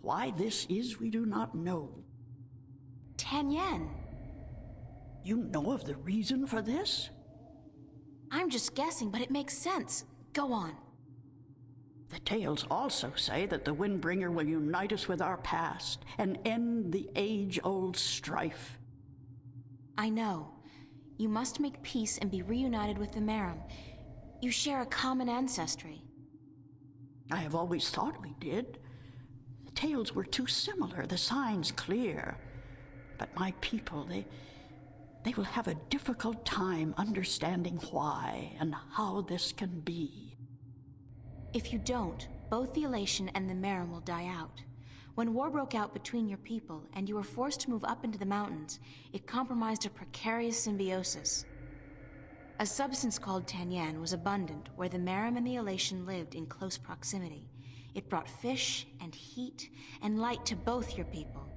Why this is, we do not know. 10 yen. You know of the reason for this? I'm just guessing, but it makes sense. Go on. The tales also say that the Windbringer will unite us with our past and end the age-old strife. I know. You must make peace and be reunited with the Merim. You share a common ancestry. I have always thought we did. The tales were too similar, the signs clear. But my people, they will have a difficult time understanding why and how this can be. If you don't, both the Alatian and the Merim will die out. When war broke out between your people and you were forced to move up into the mountains, it compromised a precarious symbiosis. A substance called Tanyan was abundant where the Merim and the Alatian lived in close proximity. It brought fish and heat and light to both your people.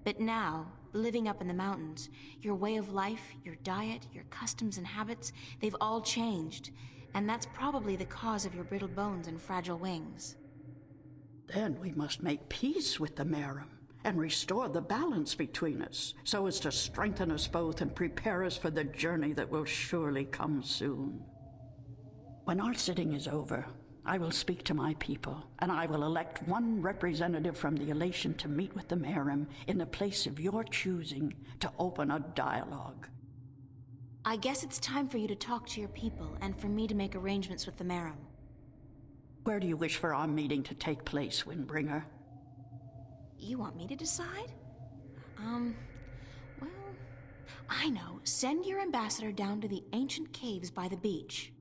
But now, living up in the mountains, your way of life, your diet, your customs and habits, they've all changed. And that's probably the cause of your brittle bones and fragile wings. Then we must make peace with the Merim and restore the balance between us, so as to strengthen us both and prepare us for the journey that will surely come soon. When our sitting is over, I will speak to my people, and I will elect one representative from the Alatian to meet with the Merim in the place of your choosing to open a dialogue. I guess it's time for you to talk to your people and for me to make arrangements with the Merim. Where do you wish for our meeting to take place, Windbringer? You want me to decide? Well, I know. Send your ambassador down to the ancient caves by the beach.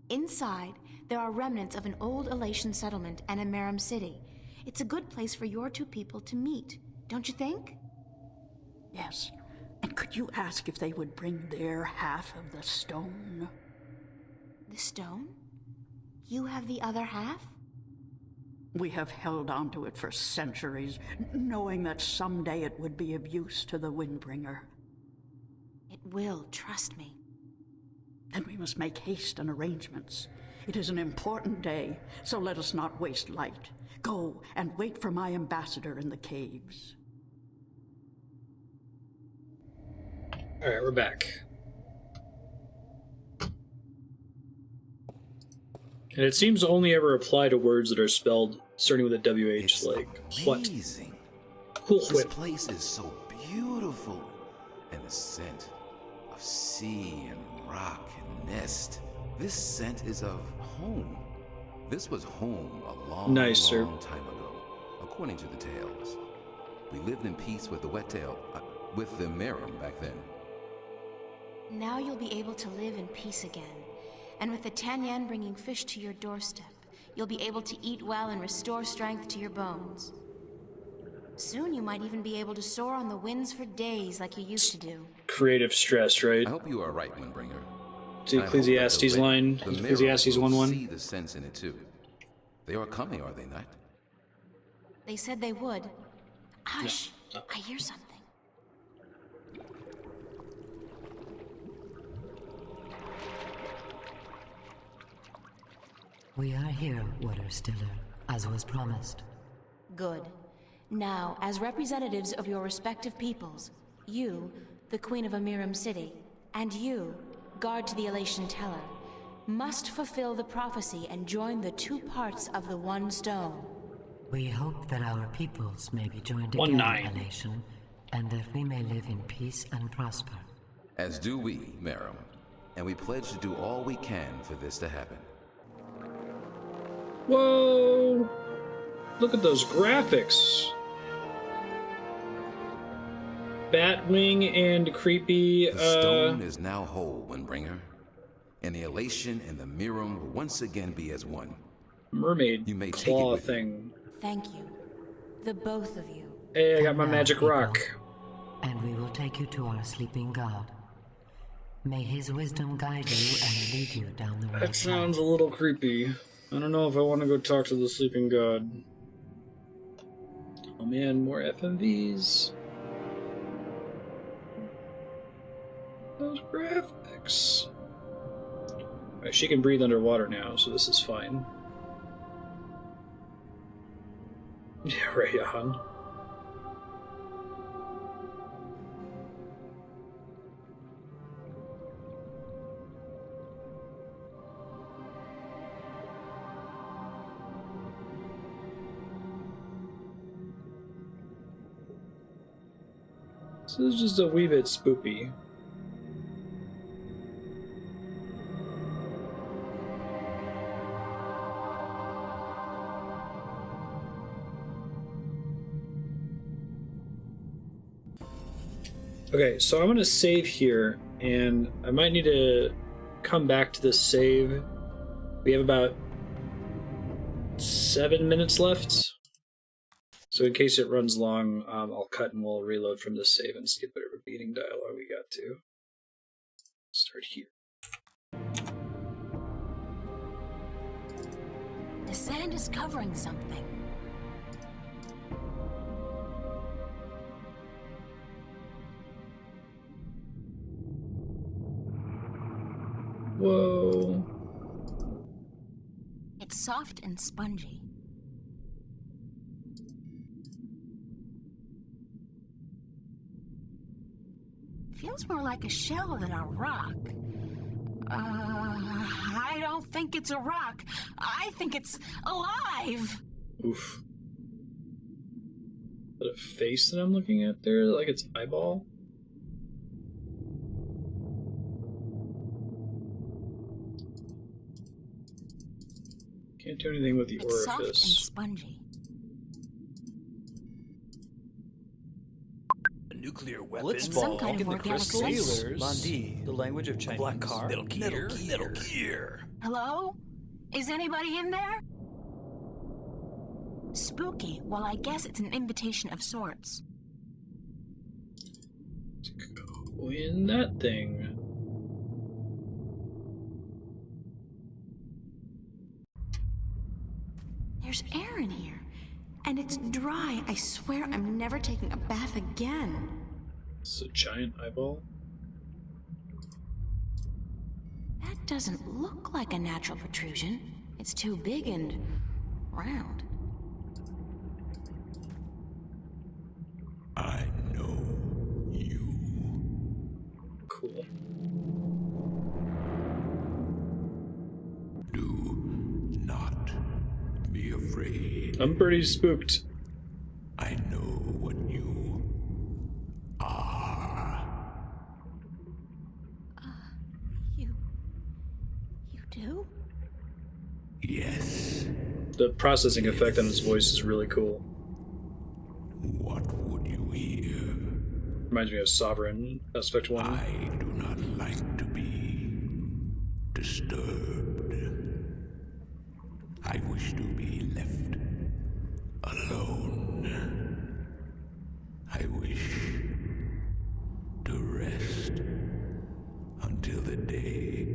Inside, there are remnants of an old Alatian settlement and a Merim city. It's a good place for your two people to meet, don't you think? Yes. And could you ask if they would bring their half of the stone? The stone? You have the other half? We have held on to it for centuries, knowing that someday it would be of use to the Windbringer. It will, trust me. Then we must make haste and arrangements. It is an important day, so let us not waste light. Go and wait for my ambassador in the caves. Alright, we're back. And it seems to only ever apply to words that are spelled starting with a WH, It's like what? amazing. Cool This whip. place is so beautiful, and the scent of sea and rock and nest. This scent is of home. This was home a long, Nicer. long time ago, according to the tales. We lived in peace with the Wet-tail, with the Merim back then. Now you'll be able to live in peace again. And with the Tanyan bringing fish to your doorstep, you'll be able to eat well and restore strength to your bones. Soon you might even be able to soar on the winds for days like you used to do. Creative stress, right? I hope you are right, Windbringer. It's the And I hope that Ecclesiastes line. the Merim Ecclesiastes will 1:1. see the sense in it too. They are coming, are they not? They said they would. Hush! I hear something. We are here, Water Stiller, as was promised. Good. Now, as representatives of your respective peoples, you, the Queen of a Merim city, and you, guard to the Alatian Teller, must fulfill the prophecy and join the two parts of the one stone. We hope that our peoples may be joined 1-9. again, Alatian, and that we may live in peace and prosper. As do we, Merim, and we pledge to do all we can for this to happen. Whoa! Look at those graphics! Batwing and creepy, The stone is now whole, Windbringer, and the Alatian and the Merim will once again be as one. mermaid You may take it claw with you. thing. Thank you. The both of you. Hey, I got my Come now, magic people, rock. And we will take you to our sleeping god. May his wisdom guide you and lead you down the right That path. sounds a little creepy. I don't know if I want to go talk to the sleeping god. Oh man, more FMVs. Those graphics. Alright, she can breathe underwater now, so this is fine. Yeah, right on. This is just a wee bit spoopy. Okay, so I'm going to save here, and I might need to come back to this save. We have about 7 minutes left. So in case it runs long, I'll cut and we'll reload from this save and skip whatever beating dialogue we got to. Start here. The sand is covering something. Whoa. It's soft and spongy. Feels more like a shell than a rock. I don't think it's a rock. I think it's alive. Oof. Is that a face that I'm looking at there? Like its eyeball? Can't do anything with the It's soft and orifice. spongy. Nuclear weapons. It's some kind of organic substance. Sailors. Mandi, the language of Chinese. Black car. Metal Gear. Metal Gear. Hello? Is anybody in there? Spooky. Well, I guess it's an invitation of sorts. Go in that thing. There's air in here. And it's dry. I swear I'm never taking a bath again. It's a giant eyeball. That doesn't look like a natural protrusion. It's too big and round. I know you. Cool. Do not be afraid. I'm pretty spooked. I know what you are. You do? Yes. The processing effect on his voice is really cool. What would you hear? Reminds me of Sovereign, Aspect 1. I do not like to be disturbed. I wish to be left alone. I wish to rest until the day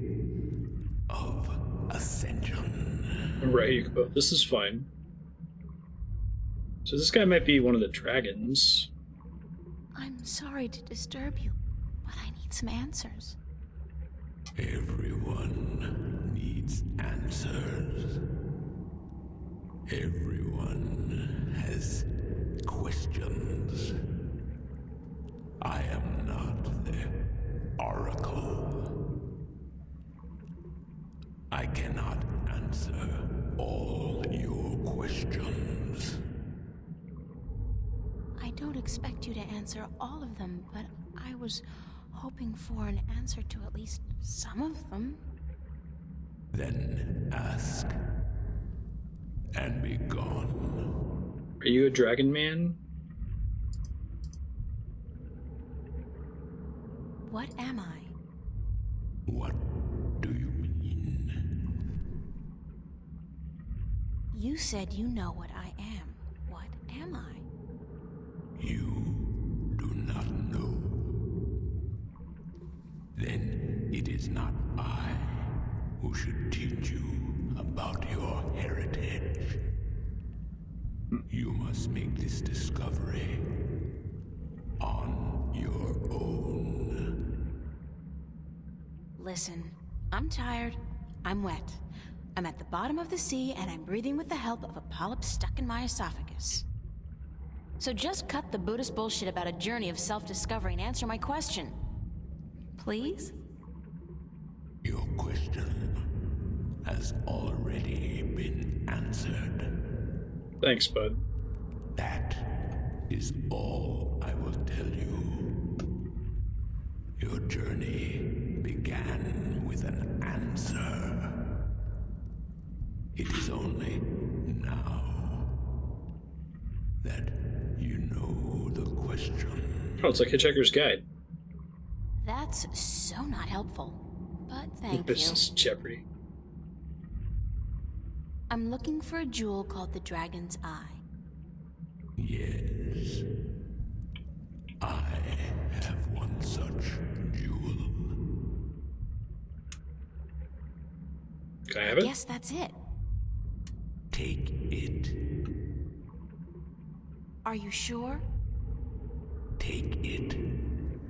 of ascension. Right, you go. This is fine. So this guy might be one of the dragons. I'm sorry to disturb you, but I need some answers. Everyone needs answers. Everyone has questions. I am not the oracle. I cannot answer all your questions. I don't expect you to answer all of them, but I was hoping for an answer to at least some of them. Then ask and be gone. Are you a dragon man? What am I? What do you mean? You said you know what I am. What am I? You do not know. Then it is not I who should teach you about your heritage. You must make this discovery on your own. Listen, I'm tired. I'm wet. I'm at the bottom of the sea, and I'm breathing with the help of a polyp stuck in my esophagus. So just cut the Buddhist bullshit about a journey of self-discovery and answer my question. Please? Your question has already been answered. Thanks, bud. That is all I will tell you. Your journey began with an answer. It is only now that you know the question. Oh, it's like Hitchhiker's Guide. That's so not helpful. But thank This you. is Jeopardy. I'm looking for a jewel called the Dragon's Eye. Yes. I have one such jewel. Can I have it? Guess that's it. Take it. Are you sure? Take it.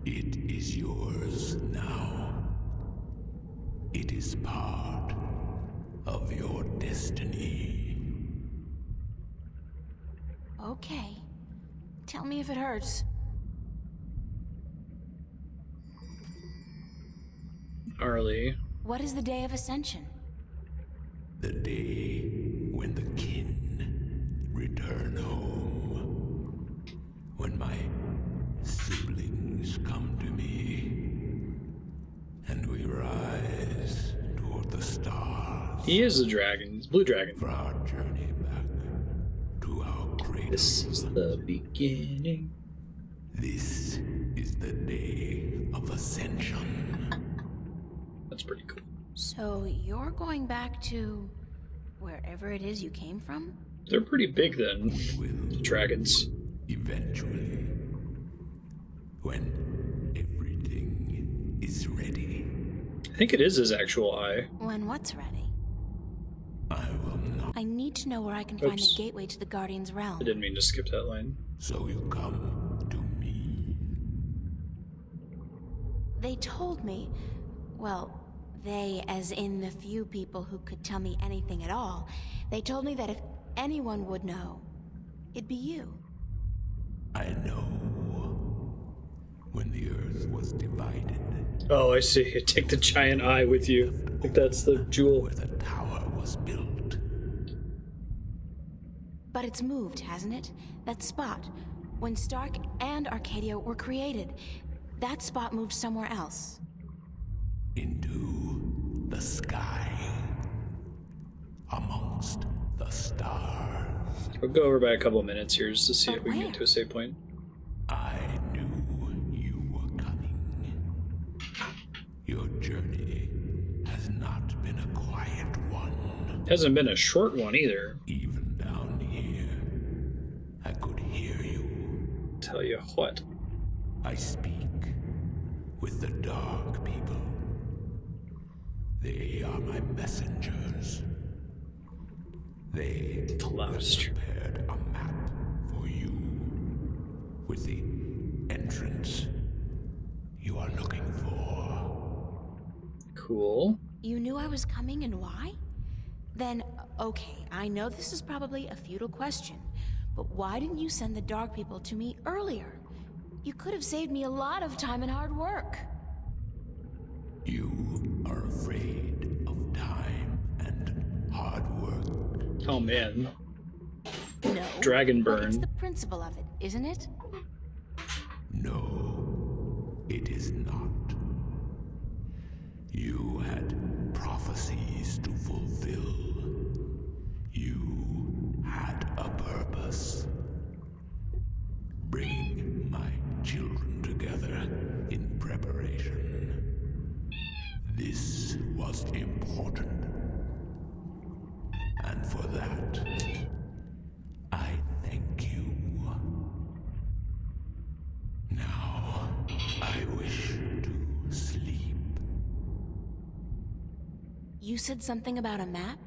It is yours now. It is part of your destiny. Okay. Tell me if it hurts. Arlie. What is the Day of Ascension? The day when the kin return home. When my siblings come to me. And we rise toward the stars. He is a dragon. He's a blue dragon. For our journey back to our great. This is the beginning. This is the Day of Ascension. That's pretty cool. So you're going back to wherever it is you came from? They're pretty big then, the dragons. Eventually, when everything is ready. I think it is his actual eye. When what's ready? I will not. I need to know where I can find the gateway to the Guardian's realm. I didn't mean to skip that line. So you come to me. They told me, well, they as in the few people who could tell me anything at all, they told me that if anyone would know, it'd be you. I know. When the earth was divided. Oh, I see. Take the giant eye with you. I think that's the jewel. Where the tower was built. But it's moved, hasn't it? That spot. When Stark and Arcadia were created, that spot moved somewhere else. Into the sky. Amongst the stars. We'll go over by a couple of minutes here just to see But if we can where? get to a save point. I knew you were coming. Your journey has not been a quiet one. Hasn't been a short one either. Even down here, I could hear you. Tell you what. I speak with the dark people. They are my messengers. They prepared a map for you with the entrance you are looking for. Cool. You knew I was coming and why? Then, okay, I know this is probably a futile question, but why didn't you send the dark people to me earlier? You could have saved me a lot of time and hard work. You are afraid of time and hard work. Oh man. No. Dragon But burn. it's the principle of it, isn't it? No, it is not. You had prophecies to fulfill. You had a purpose. Bring my children together in preparation. This was important. And for that, I thank you. Now, I wish to sleep. You said something about a map?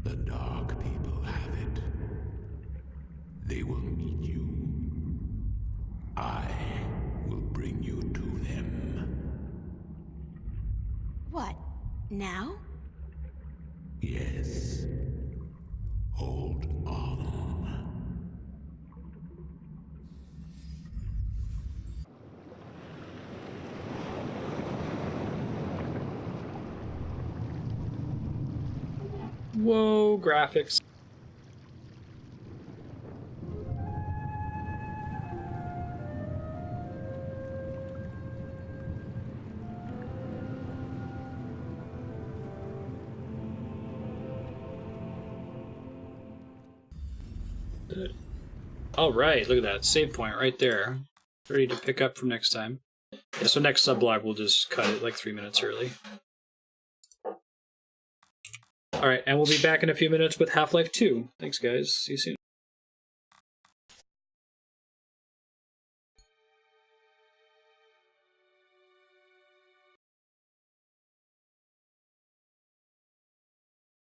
The dark people have it. They will meet you. I will bring you to them. What? Now? Yes. Hold on. Whoa, graphics. All right, look at that save point right there, ready to pick up from next time. Yeah, so next sublog we'll just cut it like 3 minutes early. All right, and we'll be back in a few minutes with Half-Life 2. Thanks, guys. See you soon.